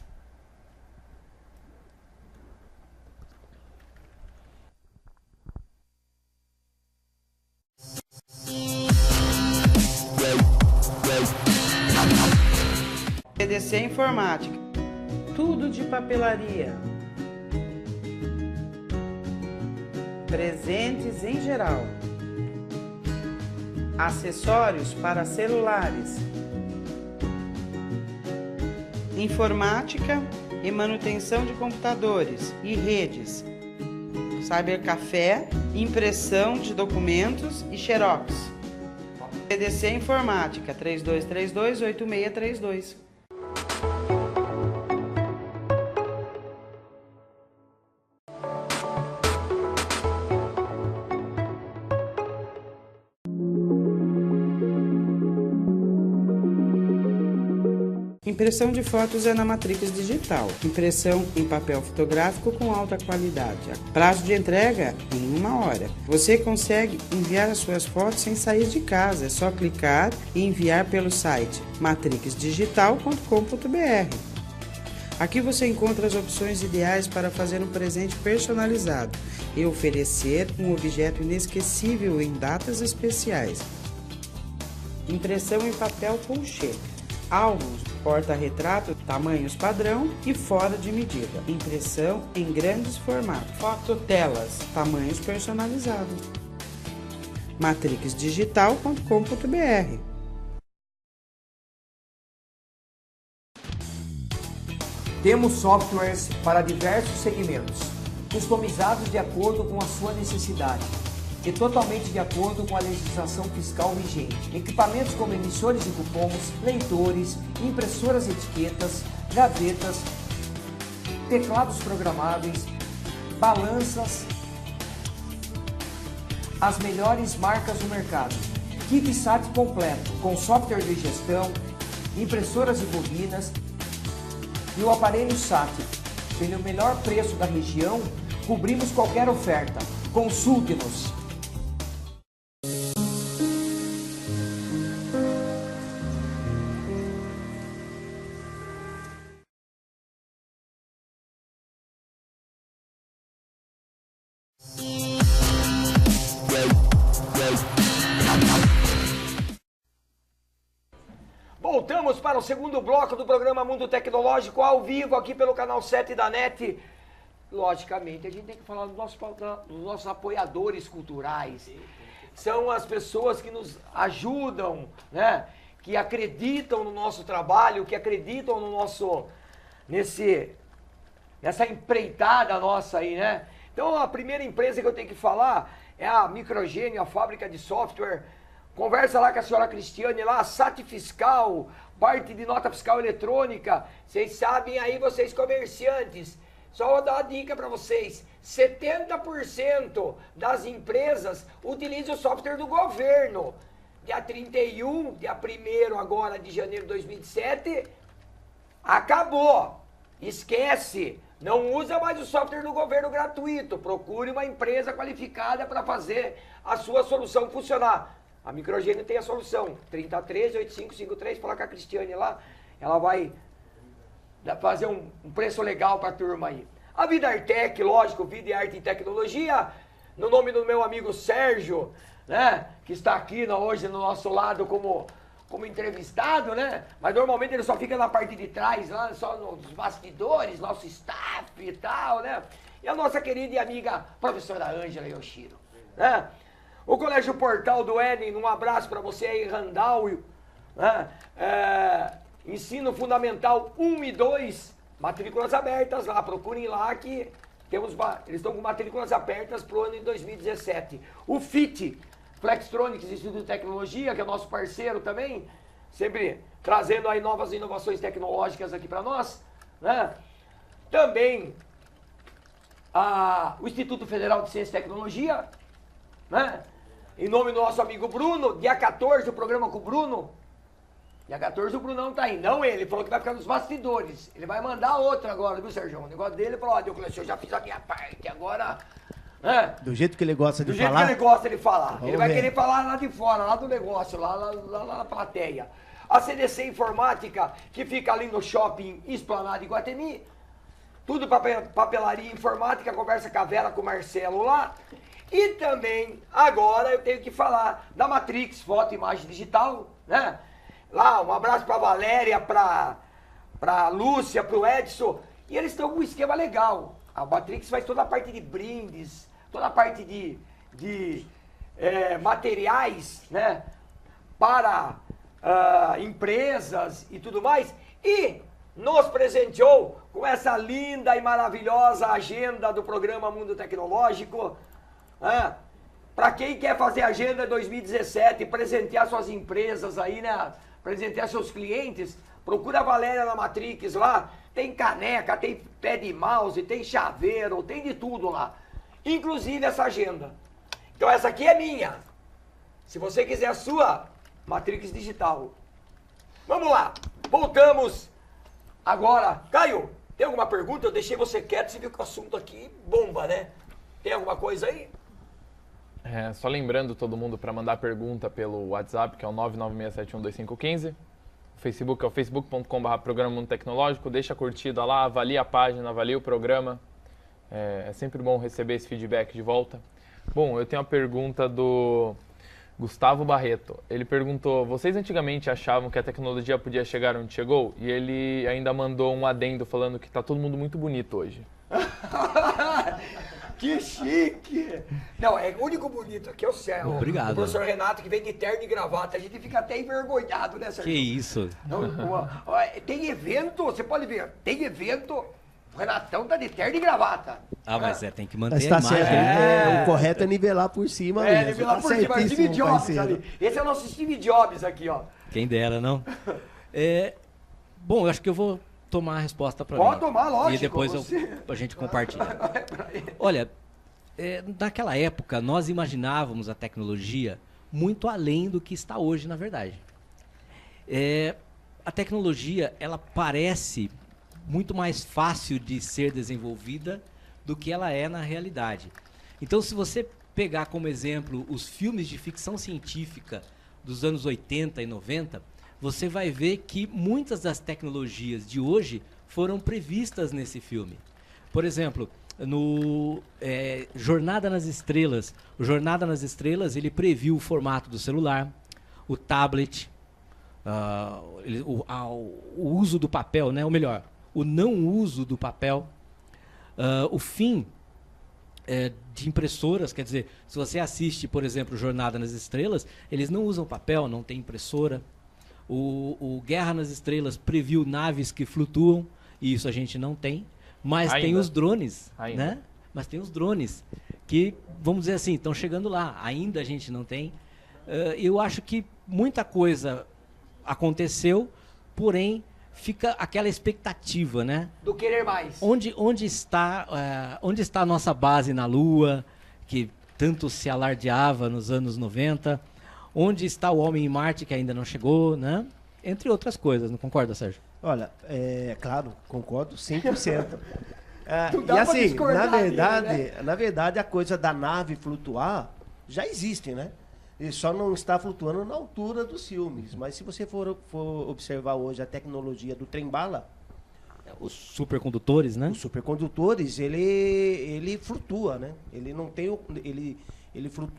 CDC Informática. Tudo de papelaria. Presentes em geral. Acessórios para celulares. Informática e manutenção de computadores e redes. Cybercafé, impressão de documentos e xerox. CDC Informática 3232-8632. Impressão de fotos é na Matrix Digital. Impressão em papel fotográfico com alta qualidade. Prazo de entrega em 1 hora. Você consegue enviar as suas fotos sem sair de casa. É só clicar e enviar pelo site matrixdigital.com.br. Aqui você encontra as opções ideais para fazer um presente personalizado e oferecer um objeto inesquecível em datas especiais. Impressão em papel colchê. Álbuns, porta-retrato, tamanhos padrão e fora de medida. Impressão em grandes formatos. Fototelas, tamanhos personalizados. matrixdigital.com.br. Temos softwares para diversos segmentos, customizados de acordo com a sua necessidade e totalmente de acordo com a legislação fiscal vigente. Equipamentos como emissores de cupons, leitores, impressoras etiquetas, gavetas, teclados programáveis, balanças, as melhores marcas do mercado. Kit SAT completo, com software de gestão, impressoras e bobinas e o aparelho SAT. Pelo melhor preço da região, cobrimos qualquer oferta. Consulte-nos. Voltamos para o segundo bloco do programa Mundo Tecnológico, ao vivo aqui pelo canal 7 da NET. Logicamente, a gente tem que falar dos nossos apoiadores culturais. São as pessoas que nos ajudam, né? Que acreditam no nosso trabalho, que acreditam no nosso... nessa empreitada nossa aí, né? Então, a primeira empresa que eu tenho que falar é a Microgênio, a fábrica de software. Conversa lá com a senhora Cristiane, lá, SAT fiscal, parte de nota fiscal eletrônica. Vocês sabem aí, vocês comerciantes, só vou dar uma dica para vocês. 70% das empresas utilizam o software do governo. Dia 31, dia 1º agora de janeiro de 2007, acabou. Esquece. Não usa mais o software do governo gratuito. Procure uma empresa qualificada para fazer a sua solução funcionar. A Microgênio tem a solução, 3013-8553, fala com a Cristiane lá, ela vai fazer um preço legal para a turma aí. A Vida Artec, lógico, Vida e Arte e Tecnologia, no nome do meu amigo Sérgio, né, que está aqui hoje no nosso lado como entrevistado, né, mas normalmente ele só fica na parte de trás, lá só nos bastidores, nosso staff e tal, né, e a nossa querida e amiga professora Ângela Yoshiro, né. O Colégio Portal do Éden, um abraço para você aí, Randall, né? Ensino Fundamental 1 e 2, matrículas abertas lá, procurem lá que eles estão com matrículas abertas para o ano de 2017. O FIT, Flextronics, Instituto de Tecnologia, que é nosso parceiro também, sempre trazendo aí novas inovações tecnológicas aqui para nós, né? Também o Instituto Federal de Ciência e Tecnologia, né? Em nome do nosso amigo Bruno, dia 14 o programa com o Bruno. Dia 14 o Brunão tá aí. Não ele falou que vai ficar nos bastidores. Ele vai mandar outro agora, viu, Sérgio? O negócio dele, ele falou, eu já fiz a minha parte, agora... Do jeito que ele gosta de falar? Do jeito que ele gosta de falar. Vamos ele vai ver. querer falar lá de fora, lá do negócio, lá na plateia. A CDC Informática, que fica ali no shopping Esplanada Iguatemi. Tudo papelaria informática, conversa com a Vera, com o Marcelo lá. E também, agora eu tenho que falar da Matrix Foto e Imagem Digital, né? Lá, um abraço pra Valéria, pra Lúcia, pro Edson. E eles estão com um esquema legal. A Matrix faz toda a parte de brindes, toda a parte de materiais, né? Para empresas e tudo mais. E nos presenteou com essa linda e maravilhosa agenda do programa Mundo Tecnológico. Para quem quer fazer agenda 2017, presentear suas empresas aí, né? Presentear seus clientes, procura a Valéria na Matrix lá. Tem caneca, tem pé de mouse, tem chaveiro, tem de tudo lá. Inclusive essa agenda. Então essa aqui é minha. Se você quiser a sua, Matrix Digital. Vamos lá, voltamos agora. Caio, tem alguma pergunta? Eu deixei você quieto, você viu que o assunto aqui bomba, né? Tem alguma coisa aí? Só lembrando todo mundo para mandar pergunta pelo WhatsApp, que é o 996712515. O Facebook é o facebook.com/programa Mundo Tecnológico. Deixa a curtida lá, avalia a página, avalia o programa. É sempre bom receber esse feedback de volta. Bom, eu tenho uma pergunta do Gustavo Barreto. Ele perguntou, vocês antigamente achavam que a tecnologia podia chegar onde chegou? E ele ainda mandou um adendo falando que tá todo mundo muito bonito hoje. Que chique! Não, é o único bonito aqui é o céu. Obrigado. O professor Renato, que vem de terno e gravata. A gente fica até envergonhado, né, Sérgio? Que isso? Tem evento, você pode ver, tem evento, o Renatão tá de terno e gravata. Mas tem que manter Mas a tá imagem. certo. O correto é nivelar por cima mesmo. Nivelar Tá por cima, Steve certíssimo, Jobs parceiro. ali. Esse é o nosso Steve Jobs aqui, ó. Quem dera, não? Bom, eu acho que eu vou tomar a resposta para mim. Pode tomar, lógico. E depois a gente compartilha. Olha, naquela época nós imaginávamos a tecnologia muito além do que está hoje, na verdade. A tecnologia, ela parece muito mais fácil de ser desenvolvida do que ela é na realidade. Então, se você pegar como exemplo os filmes de ficção científica dos anos 80 e 90, você vai ver que muitas das tecnologias de hoje foram previstas nesse filme. Por exemplo, no Jornada nas Estrelas. O Jornada nas Estrelas, ele previu o formato do celular, o tablet, o uso do papel, né? Ou melhor, o não uso do papel, o fim de impressoras. Quer dizer, se você assiste, por exemplo, Jornada nas Estrelas, eles não usam papel, não tem impressora. O Guerra nas Estrelas previu naves que flutuam, e isso a gente não tem. Mas tem os drones, né? Mas tem os drones que, vamos dizer assim, estão chegando lá. Ainda a gente não tem. Eu acho que muita coisa aconteceu, porém fica aquela expectativa, né? Do querer mais. Onde está a nossa base na Lua, que tanto se alardeava nos anos 90? Onde está o homem em Marte, que ainda não chegou, né? Entre outras coisas, não concorda, Sérgio? Olha, claro, concordo 100%. Não E dá pra assim, discordar dele, na verdade, a coisa da nave flutuar já existe, né? Ele só não está flutuando na altura dos filmes. Mas se você for observar hoje a tecnologia do trem-bala, Os supercondutores, né? os supercondutores, ele flutua, né? Ele não tem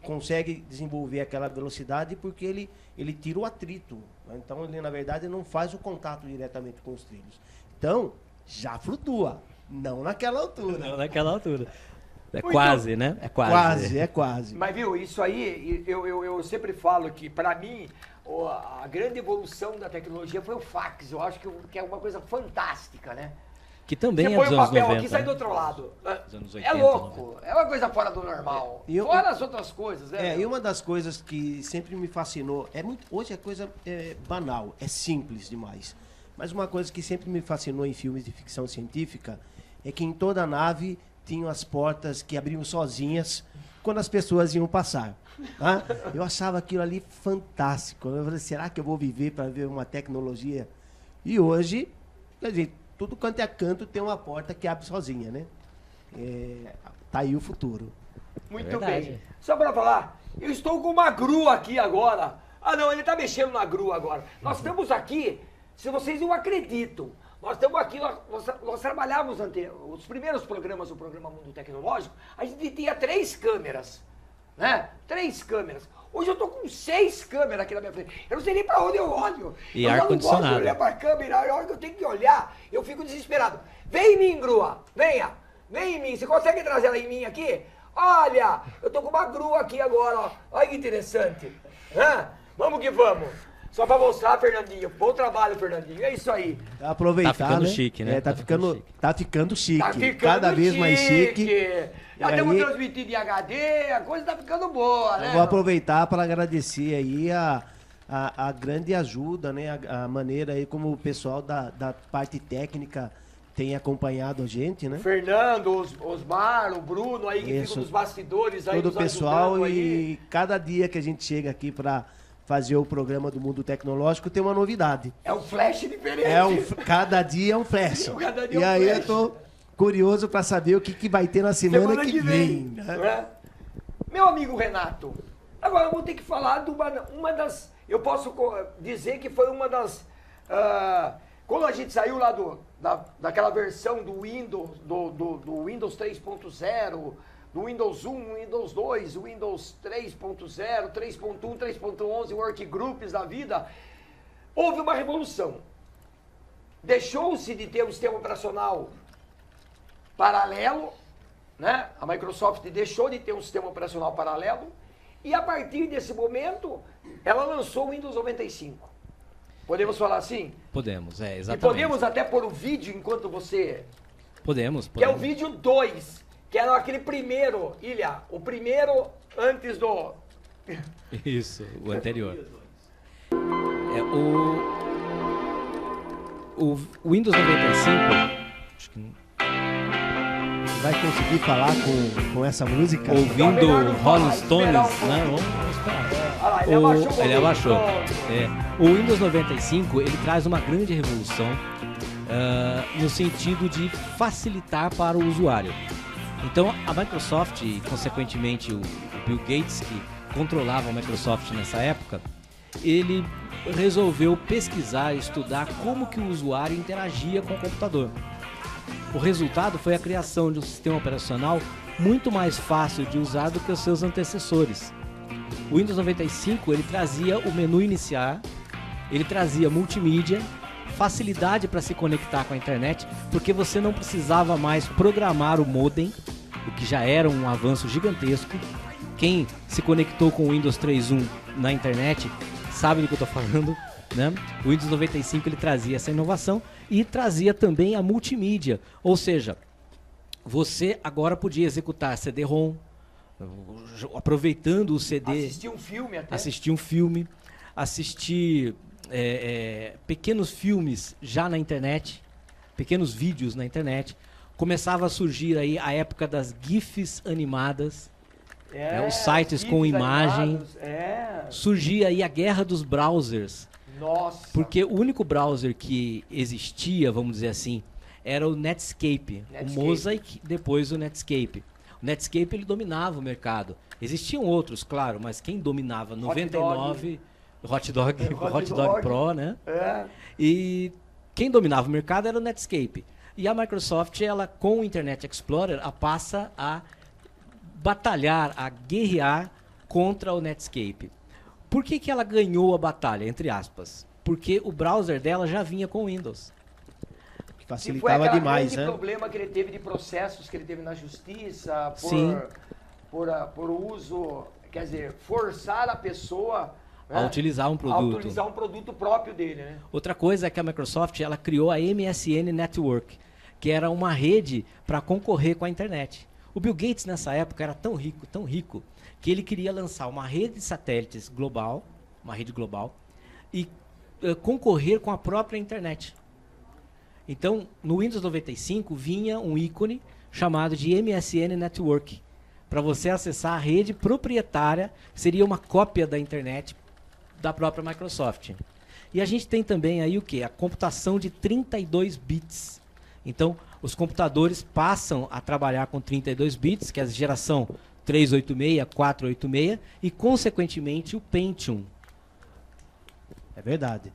consegue desenvolver aquela velocidade porque ele tira o atrito, né? Então ele na verdade não faz o contato diretamente com os trilhos. Então já flutua, não naquela altura. Não naquela altura. Quase, né? É quase. É quase. Mas viu, isso aí, eu sempre falo que pra mim a grande evolução da tecnologia foi o fax. Eu acho que é uma coisa fantástica, né? Que também Você é põe dos o anos papel 90. aqui e sai do né? outro lado. Dos anos É 80, louco, 90. é uma coisa fora do normal. Fora as outras coisas, né? E uma das coisas que sempre me fascinou, hoje é coisa banal, é simples demais. Mas uma coisa que sempre me fascinou em filmes de ficção científica é que em toda a nave tinham as portas que abriam sozinhas quando as pessoas iam passar. Tá? Eu achava aquilo ali fantástico. Eu falei, será que eu vou viver para ver uma tecnologia? E hoje, quer dizer, tudo quanto é canto tem uma porta que abre sozinha, né? Tá aí o futuro. Muito verdade. bem. Só para falar, eu estou com uma grua aqui agora. Ah, não, ele está mexendo na grua agora. Nós estamos aqui, se vocês não acreditam, nós estamos aqui, nós trabalhávamos os primeiros programas do programa Mundo Tecnológico, a gente tinha 3 câmeras. né? 3 câmeras. Hoje eu tô com 6 câmeras aqui na minha frente. Eu não sei nem pra onde eu olho. E eu já não gosto de ar-condicionado. olhar pra câmera, na hora que eu tenho que olhar, eu fico desesperado. Vem em mim, grua, venha. Vem em mim, você consegue trazer ela em mim aqui? Olha, eu tô com uma grua aqui agora, ó. Olha que interessante. Hã? Vamos que vamos. Só pra mostrar, Fernandinho. Bom trabalho, Fernandinho. É isso aí. Aproveitar, Tá ficando né? chique, né? Tá ficando chique. Tá ficando Cada vez mais chique. Já E estamos aí- transmitindo em HD, a coisa tá ficando boa, né? Eu vou aproveitar para agradecer aí a grande ajuda, né? A maneira aí como o pessoal da parte técnica tem acompanhado a gente, né? Fernando, Osmar, o Bruno aí que Isso. ficam nos bastidores aí, Todo o nos pessoal ajudando e aí. cada dia que a gente chega aqui para fazer o programa do Mundo Tecnológico tem uma novidade. É um flash diferente. Cada dia é um flash. Cada dia é E um aí flash. eu tô curioso para saber o que vai ter na semana que vem. Né? né? Meu amigo Renato, agora eu vou ter que falar de uma das... Eu posso dizer que foi uma das... quando a gente saiu lá daquela versão do Windows, do Windows 3.0, do Windows 1, Windows 2, Windows 3.0, 3.1, 3.11, workgroups da vida, houve uma revolução. Deixou-se de ter um sistema operacional paralelo, né? A Microsoft deixou de ter um sistema operacional paralelo e a partir desse momento ela lançou o Windows 95. Podemos falar assim? Podemos, E exatamente. podemos até pôr o vídeo enquanto você... Podemos. Que é o vídeo 2, que era aquele primeiro, Ilha, o primeiro antes do... Isso, o anterior. O Windows 95, acho que Vai conseguir falar com essa música? ouvindo melhor não falar, Rolling Stones, esperar um pouco. né? Vamos esperar. Olha lá, ele abaixou o Ele volume, abaixou. pronto. É. O Windows 95 ele traz uma grande revolução no sentido de facilitar para o usuário. Então a Microsoft e consequentemente o Bill Gates, que controlava a Microsoft nessa época, ele resolveu pesquisar e estudar como que o usuário interagia com o computador. O resultado foi a criação de um sistema operacional muito mais fácil de usar do que os seus antecessores. O Windows 95 ele trazia o menu iniciar, ele trazia multimídia, facilidade para se conectar com a internet, porque você não precisava mais programar o modem, o que já era um avanço gigantesco. Quem se conectou com o Windows 3.1 na internet sabe do que eu estou falando, né? O Windows 95 ele trazia essa inovação e trazia também a multimídia, ou seja, você agora podia executar CD-ROM, aproveitando o CD, Assistir um filme até. assistir um filme, assistir pequenos filmes já na internet, pequenos vídeos na internet. Começava a surgir aí a época das GIFs animadas, os sites GIFs com imagem. animados, Surgia aí a guerra dos browsers, Nossa. porque o único browser que existia, vamos dizer assim, era o Netscape. Netscape. O Mosaic, depois o Netscape. O Netscape ele dominava o mercado. Existiam outros, claro, mas quem dominava 99 Hot Dog Pro, né? É. E quem dominava o mercado era o Netscape. E a Microsoft, ela com o Internet Explorer, passa a batalhar, a guerrear contra o Netscape. Por que ela ganhou a batalha, entre aspas? Porque o browser dela já vinha com Windows. Que E foi facilitava aquele demais, grande né? problema que ele teve de processos que ele teve na justiça Sim. por uso, quer dizer, forçar a pessoa, né, A utilizar um a produto. utilizar um produto próprio dele, né? Outra coisa é que a Microsoft ela criou a MSN Network, que era uma rede para concorrer com a internet. O Bill Gates nessa época era tão rico, que ele queria lançar uma rede de satélites global, uma rede global, e concorrer com a própria internet. Então, no Windows 95 vinha um ícone chamado de MSN Network, para você acessar a rede proprietária, seria uma cópia da internet da própria Microsoft. E a gente tem também aí o que? A computação de 32 bits. Então, os computadores passam a trabalhar com 32 bits, que é a geração 386, 486, e, consequentemente, o Pentium. É verdade.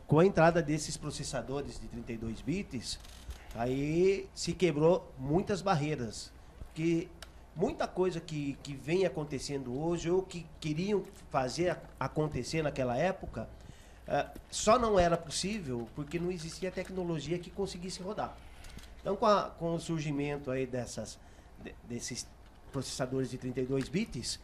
Com a entrada desses processadores de 32 bits, aí se quebrou muitas barreiras. Que muita coisa que vem acontecendo hoje ou que queriam fazer acontecer naquela época, só não era possível porque não existia tecnologia que conseguisse rodar. Então, com o surgimento aí desses processadores de 32 bits,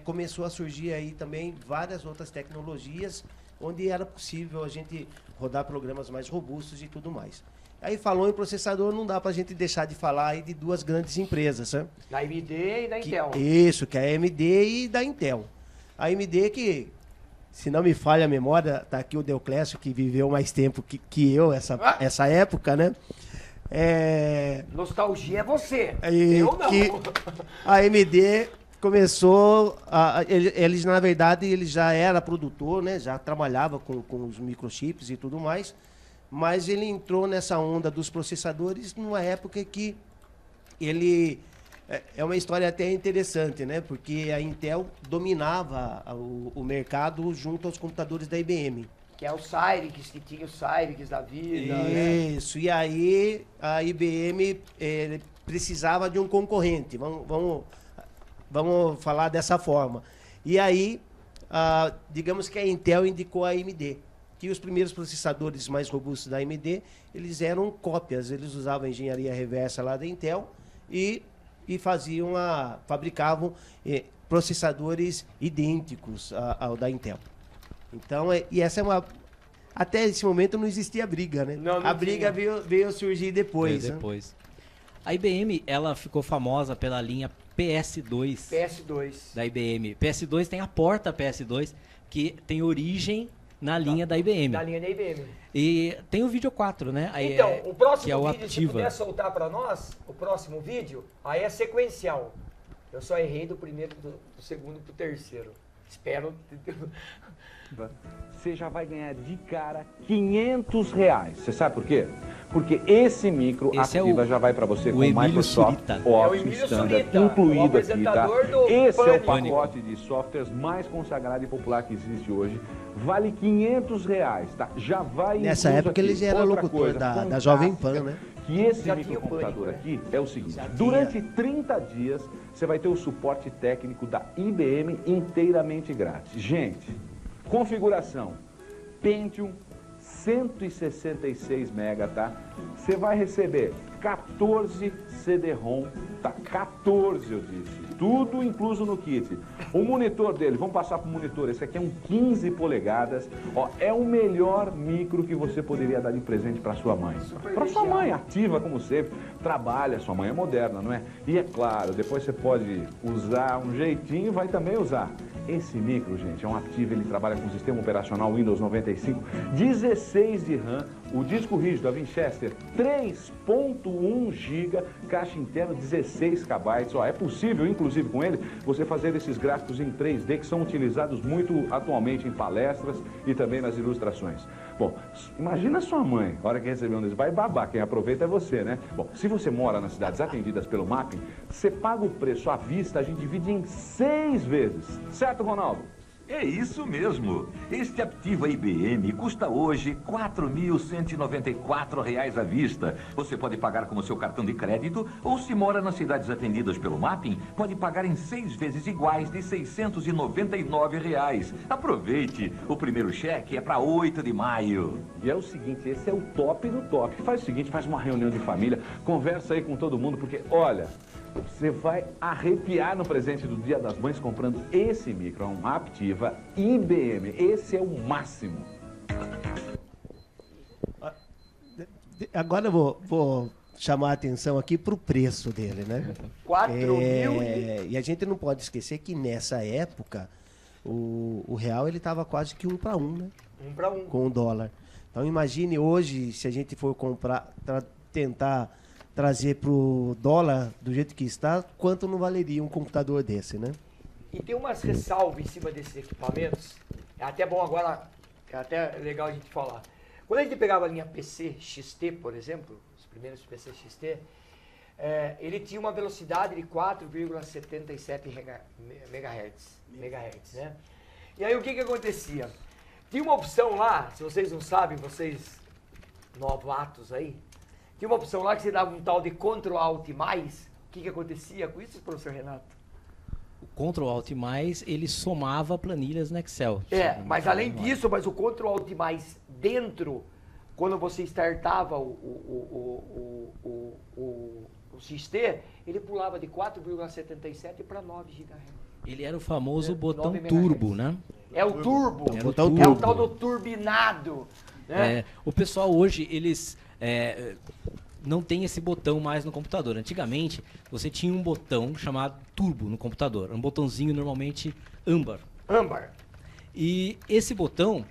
começou a surgir aí também várias outras tecnologias onde era possível a gente rodar programas mais robustos e tudo mais. Aí falou em processador, não dá para a gente deixar de falar aí de duas grandes empresas, né? Da AMD e da Intel. Isso, que é a AMD e da Intel. A AMD que, se não me falha a memória, tá aqui o Deoclésio, que viveu mais tempo que eu, essa época, né? Nostalgia é você, eu não. Que a AMD começou, eles na verdade, ele já era produtor, né? Já trabalhava com os microchips e tudo mais, mas ele entrou nessa onda dos processadores numa época que ele... É uma história até interessante, né? Porque a Intel dominava o mercado junto aos computadores da IBM. Que é o Cyrix, que tinha o Cyrix da vida. Isso, né? E aí a IBM precisava de um concorrente, vamos falar dessa forma. E aí, digamos que a Intel indicou a AMD, que os primeiros processadores mais robustos da AMD, eles eram cópias, eles usavam a engenharia reversa lá da Intel e fabricavam processadores idênticos ao da Intel. Então, e essa é até esse momento não existia briga, né? Não a briga veio surgir depois. Veio depois. Né? A IBM, ela ficou famosa pela linha PS2. Da IBM. PS2 tem a porta PS2, que tem origem na linha da IBM. Da linha da IBM. E tem o vídeo 4, né? Aí então, o próximo que é o vídeo, Aptiva. se puder soltar para nós, o próximo vídeo, aí é sequencial. Eu só errei do primeiro, do segundo pro terceiro. Espero... Você já vai ganhar de cara R$500. Você sabe por quê? Porque esse micro Aptiva já vai para você com o Microsoft Office Standard incluído aqui, tá? Esse é o pacote de softwares mais consagrado e popular que existe hoje. Vale R$500, tá? Já vai nessa época ele já era locutor da Jovem Pan, né? Que esse microcomputador aqui é o seguinte, durante 30 dias você vai ter o suporte técnico da IBM inteiramente grátis. Gente, configuração Pentium 166 MB, tá? Você vai receber 14 CD-ROM, tá? 14 eu disse, tudo incluso no kit. O monitor dele, vamos passar para o monitor, esse aqui é um 15 polegadas, ó, é o melhor micro que você poderia dar de presente para sua mãe. Para sua mãe, ativa como sempre, trabalha, sua mãe é moderna, não é? E é claro, depois você pode usar um jeitinho, vai também usar. Esse micro, gente, é um Aptiva, ele trabalha com o sistema operacional Windows 95, 16 de RAM, o disco rígido, a Winchester, 3.1 GB, caixa interna 16 KB. Ó, é possível, inclusive com ele, você fazer esses gráficos em 3D que são utilizados muito atualmente em palestras e também nas ilustrações. Bom, imagina sua mãe, a hora que receber um desses, vai babar, quem aproveita é você, né? Bom, se você mora nas cidades atendidas pelo Mapping, você paga o preço à vista, a gente divide em 6 vezes. Certo, Ronaldo? É isso mesmo. Este Aptiva IBM custa hoje R$ 4.194 à vista. Você pode pagar com o seu cartão de crédito ou, se mora nas cidades atendidas pelo Mapping, pode pagar em 6 vezes iguais de R$ 699. Aproveite. O primeiro cheque é para 8 de maio. E é o seguinte, esse é o top do top. Faz o seguinte, faz uma reunião de família, conversa aí com todo mundo, porque, olha... Você vai arrepiar no presente do Dia das Mães comprando esse micro, é um Aptiva IBM. Esse é o máximo. Agora eu vou chamar a atenção aqui para o preço dele, né? 4 mil. E a gente não pode esquecer que nessa época o real ele estava quase que 1 para 1, né? 1 para 1. Com o dólar. Então imagine hoje, se a gente for comprar, tentar trazer para o dólar do jeito que está, quanto não valeria um computador desse, né? E tem umas ressalvas em cima desses equipamentos. É até bom agora, é até legal a gente falar. Quando a gente pegava a linha PC XT, por exemplo, os primeiros PC XT, ele tinha uma velocidade de 4,77 MHz, né? E aí o que acontecia? Tinha uma opção lá, se vocês não sabem, vocês novatos aí, tinha uma opção lá que você dava um tal de Ctrl Alt mais, que acontecia com isso, professor Renato? O Ctrl Alt mais, ele somava planilhas no Excel. Mas além disso, mas o Ctrl Alt mais dentro, quando você startava o XT, ele pulava de 4,77 para 9 GHz. Ele era o famoso botão 9 turbo, MHz. né? É o turbo. Era o turbo. É o tal do turbinado. Né? O pessoal hoje, eles não tem esse botão mais no computador. Antigamente, você tinha um botão chamado turbo no computador. Um botãozinho normalmente âmbar. E esse botão,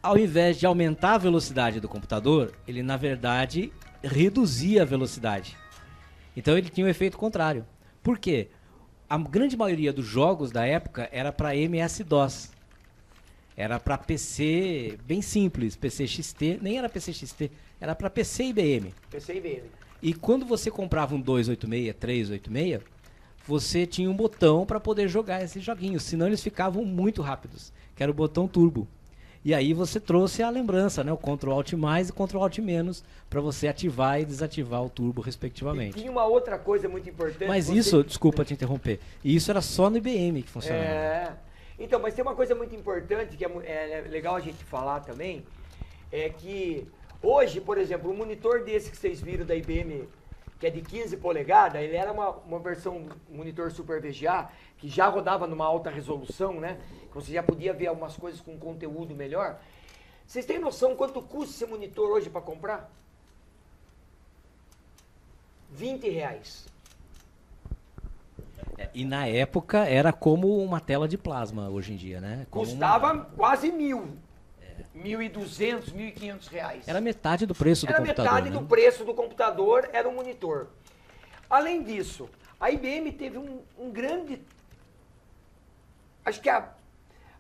ao invés de aumentar a velocidade do computador, ele, na verdade, reduzia a velocidade. Então, ele tinha um efeito contrário. Por quê? A grande maioria dos jogos da época era para MS-DOS. Era para PC bem simples, PC XT, nem era PC XT, era para PC IBM. PC IBM. E quando você comprava um 286, 386, você tinha um botão para poder jogar esses joguinhos, senão eles ficavam muito rápidos, que era o botão turbo. E aí você trouxe a lembrança, né, o Ctrl Alt mais e Ctrl Alt menos, para você ativar e desativar o turbo, respectivamente. E tinha uma outra coisa muito importante. Mas isso, desculpa te interromper, isso era só no IBM que funcionava. Então, mas tem uma coisa muito importante que é legal a gente falar também, é que hoje, por exemplo, um monitor desse que vocês viram da IBM, que é de 15 polegadas, ele era uma versão monitor Super VGA, que já rodava numa alta resolução, né? Que você já podia ver algumas coisas com conteúdo melhor. Vocês têm noção quanto custa esse monitor hoje para comprar? R$20. E na época era como uma tela de plasma hoje em dia, né? Como custava quase 1.000. 1.200, R$1.500. Era metade do preço do computador. Era metade do preço do computador, era um monitor. Além disso, a IBM teve um grande... Acho que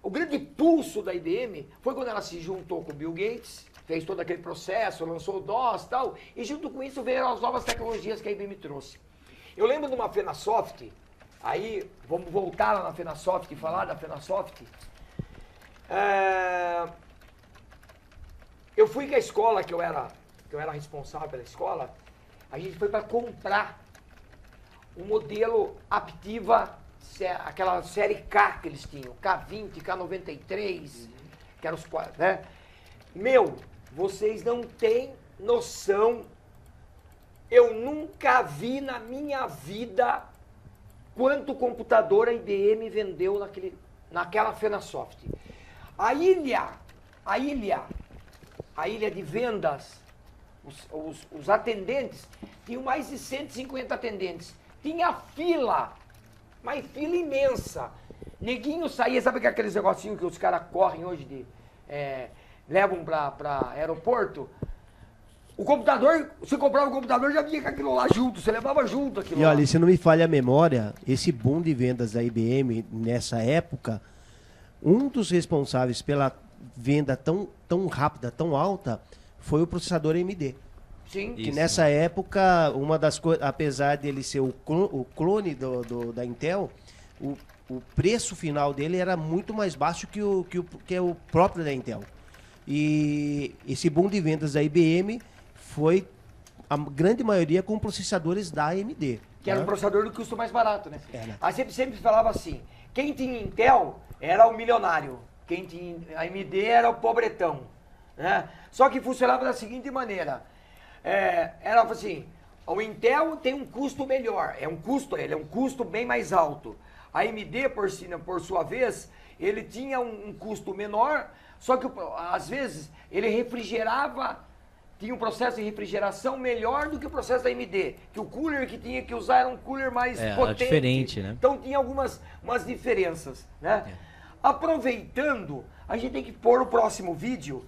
o grande pulso da IBM foi quando ela se juntou com o Bill Gates, fez todo aquele processo, lançou o DOS e tal, e junto com isso veio as novas tecnologias que a IBM trouxe. Eu lembro de uma Fenasoft, aí vamos voltar lá na Fenasoft e falar da Fenasoft. Eu fui com a escola, que eu era responsável pela escola, a gente foi para comprar um modelo Aptiva, aquela série K que eles tinham, K20, K93, que eram os quatro, né? Meu, vocês não têm noção, eu nunca vi na minha vida quanto computador a IBM vendeu naquela Fenasoft. A ilha de vendas, os atendentes, tinham mais de 150 atendentes. Tinha fila, mas fila imensa. Neguinho saía, sabe aqueles negocinhos que os caras correm hoje, levam para aeroporto? O computador, você comprava o computador, já vinha com aquilo lá junto, você levava junto aquilo lá. E olha, se não me falha a memória, esse boom de vendas da IBM nessa época, um dos responsáveis pela venda tão rápida, tão alta, foi o processador AMD. Sim. Que nessa época, uma das coisas, apesar dele ser o clone da Intel, o preço final dele era muito mais baixo que o próprio da Intel. E esse boom de vendas da IBM foi a grande maioria com processadores da AMD. Que era um processador do custo mais barato, né? Né? A sempre falava assim, quem tinha Intel era o milionário, quem tinha AMD era o pobretão, né? Só que funcionava da seguinte maneira, era assim, o Intel tem um custo melhor, ele é um custo bem mais alto. A AMD, por sua vez, ele tinha um custo menor, só que às vezes ele refrigerava, tinha um processo de refrigeração melhor do que o processo da AMD, que o cooler que tinha que usar era um cooler mais potente. Diferente, né? Então tinha umas diferenças, né? Aproveitando, a gente tem que pôr o próximo vídeo,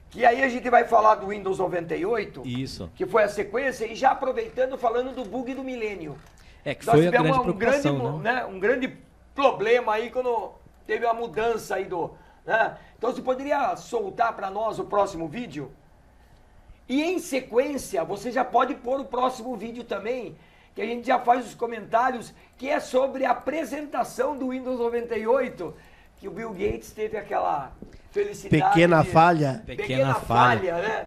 que aí a gente vai falar do Windows 98, Isso. que foi a sequência, e já aproveitando, falando do bug do milênio. Que foi a grande um preocupação, grande, né? Um grande problema aí quando teve uma mudança aí né? Então você poderia soltar para nós o próximo vídeo? E em sequência, você já pode pôr o próximo vídeo também, que a gente já faz os comentários, que é sobre a apresentação do Windows 98, que o Bill Gates teve aquela felicidade. Pequena falha. Pequena falha, né?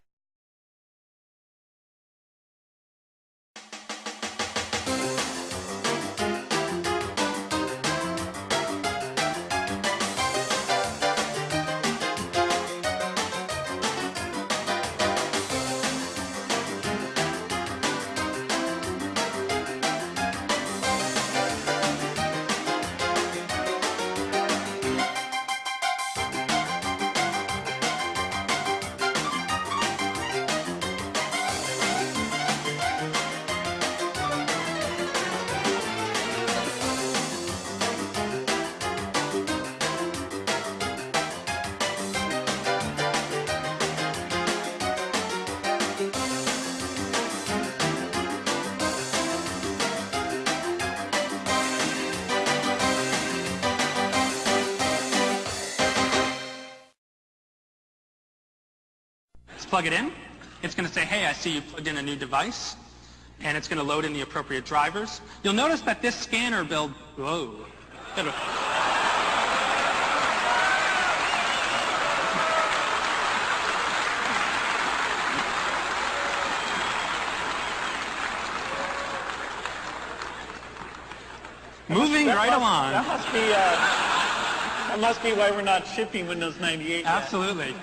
plug it in. It's going to say, hey, I see you plugged in a new device. And it's going to load in the appropriate drivers. You'll notice that this scanner build... Whoa. Moving right along. That must be why we're not shipping Windows 98 yet. Absolutely.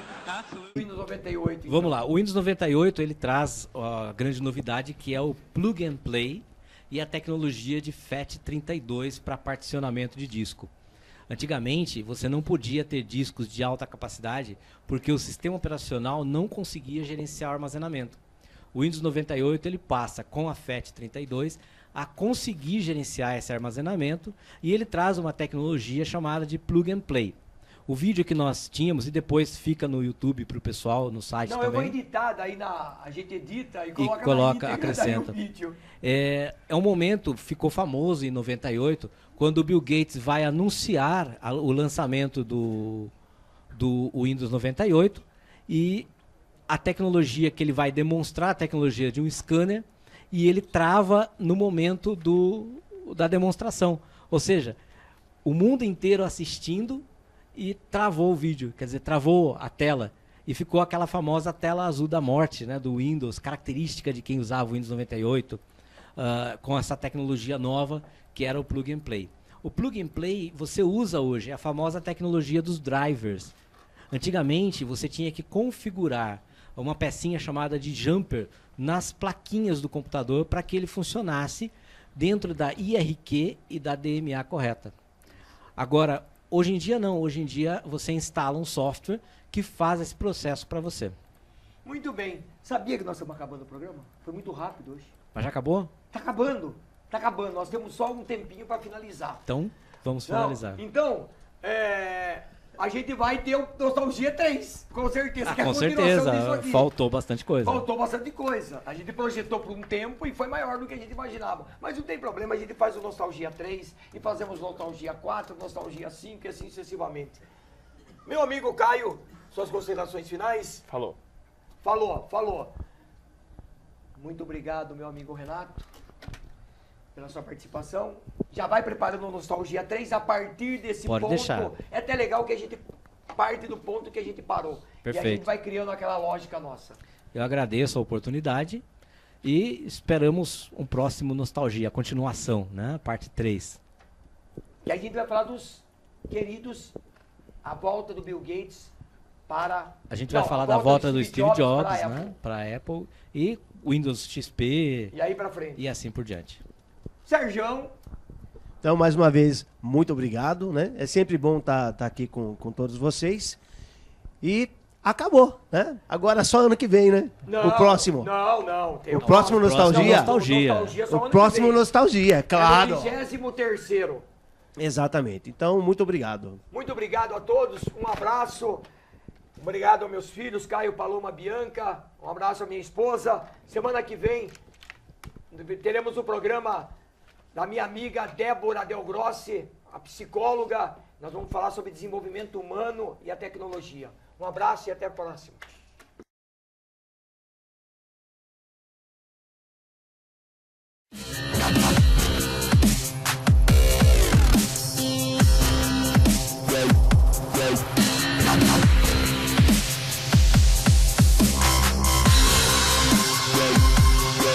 Windows 98. Então. Vamos lá, o Windows 98 ele traz a grande novidade que é o Plug and Play e a tecnologia de FAT32 para particionamento de disco. Antigamente, você não podia ter discos de alta capacidade porque o sistema operacional não conseguia gerenciar o armazenamento. O Windows 98 ele passa com a FAT32 a conseguir gerenciar esse armazenamento e ele traz uma tecnologia chamada de Plug and Play. O vídeo que nós tínhamos, e depois fica no YouTube para o pessoal, no site também. Não, eu vou editar, daí a gente edita e coloca, coloca acrescenta. O vídeo. É um momento, ficou famoso em 98, quando o Bill Gates vai anunciar o lançamento do Windows 98 e a tecnologia que ele vai demonstrar, a tecnologia de um scanner, e ele trava no momento da demonstração. Ou seja, o mundo inteiro assistindo e travou o vídeo, quer dizer, travou a tela. E ficou aquela famosa tela azul da morte, né, do Windows, característica de quem usava o Windows 98, com essa tecnologia nova, que era o Plug and Play. O Plug and Play você usa hoje, é a famosa tecnologia dos drivers. Antigamente, você tinha que configurar uma pecinha chamada de jumper nas plaquinhas do computador para que ele funcionasse dentro da IRQ e da DMA correta. Agora, hoje em dia não. Hoje em dia você instala um software que faz esse processo para você. Muito bem. Sabia que nós estamos acabando o programa? Foi muito rápido hoje. Mas já acabou? Tá acabando. Tá acabando. Nós temos só um tempinho para finalizar. Então, vamos finalizar. Então, a gente vai ter o Nostalgia 3, com certeza. Com certeza, faltou bastante coisa. Faltou bastante coisa. A gente projetou por um tempo e foi maior do que a gente imaginava. Mas não tem problema, a gente faz o Nostalgia 3 e fazemos Nostalgia 4, Nostalgia 5 e assim sucessivamente. Meu amigo Caio, suas considerações finais? Falou. Falou. Muito obrigado, meu amigo Renato, pela sua participação. Já vai preparando o Nostalgia 3 a partir desse Pode ponto. deixar. É até legal que a gente parte do ponto que a gente parou. Perfeito. E a gente vai criando aquela lógica nossa. Eu agradeço a oportunidade e esperamos um próximo Nostalgia, a continuação, né? Parte 3. E a gente vai falar dos queridos, a volta do Bill Gates para... A gente vai falar da volta do Steve Jobs, né? Para a Apple e Windows XP. E aí para frente. E assim por diante. Sergião. Então, mais uma vez, muito obrigado, né? É sempre bom estar aqui com todos vocês. E acabou, né? Agora só ano que vem, né? Não, o próximo. Não. O próximo Nostalgia. O próximo Nostalgia, claro. É o 23º. Exatamente. Então, muito obrigado. Muito obrigado a todos. Um abraço. Obrigado aos meus filhos, Caio, Paloma, Bianca. Um abraço à minha esposa. Semana que vem teremos o programa da minha amiga Débora Del Grossi, a psicóloga. Nós vamos falar sobre desenvolvimento humano e a tecnologia. Um abraço e até a próxima.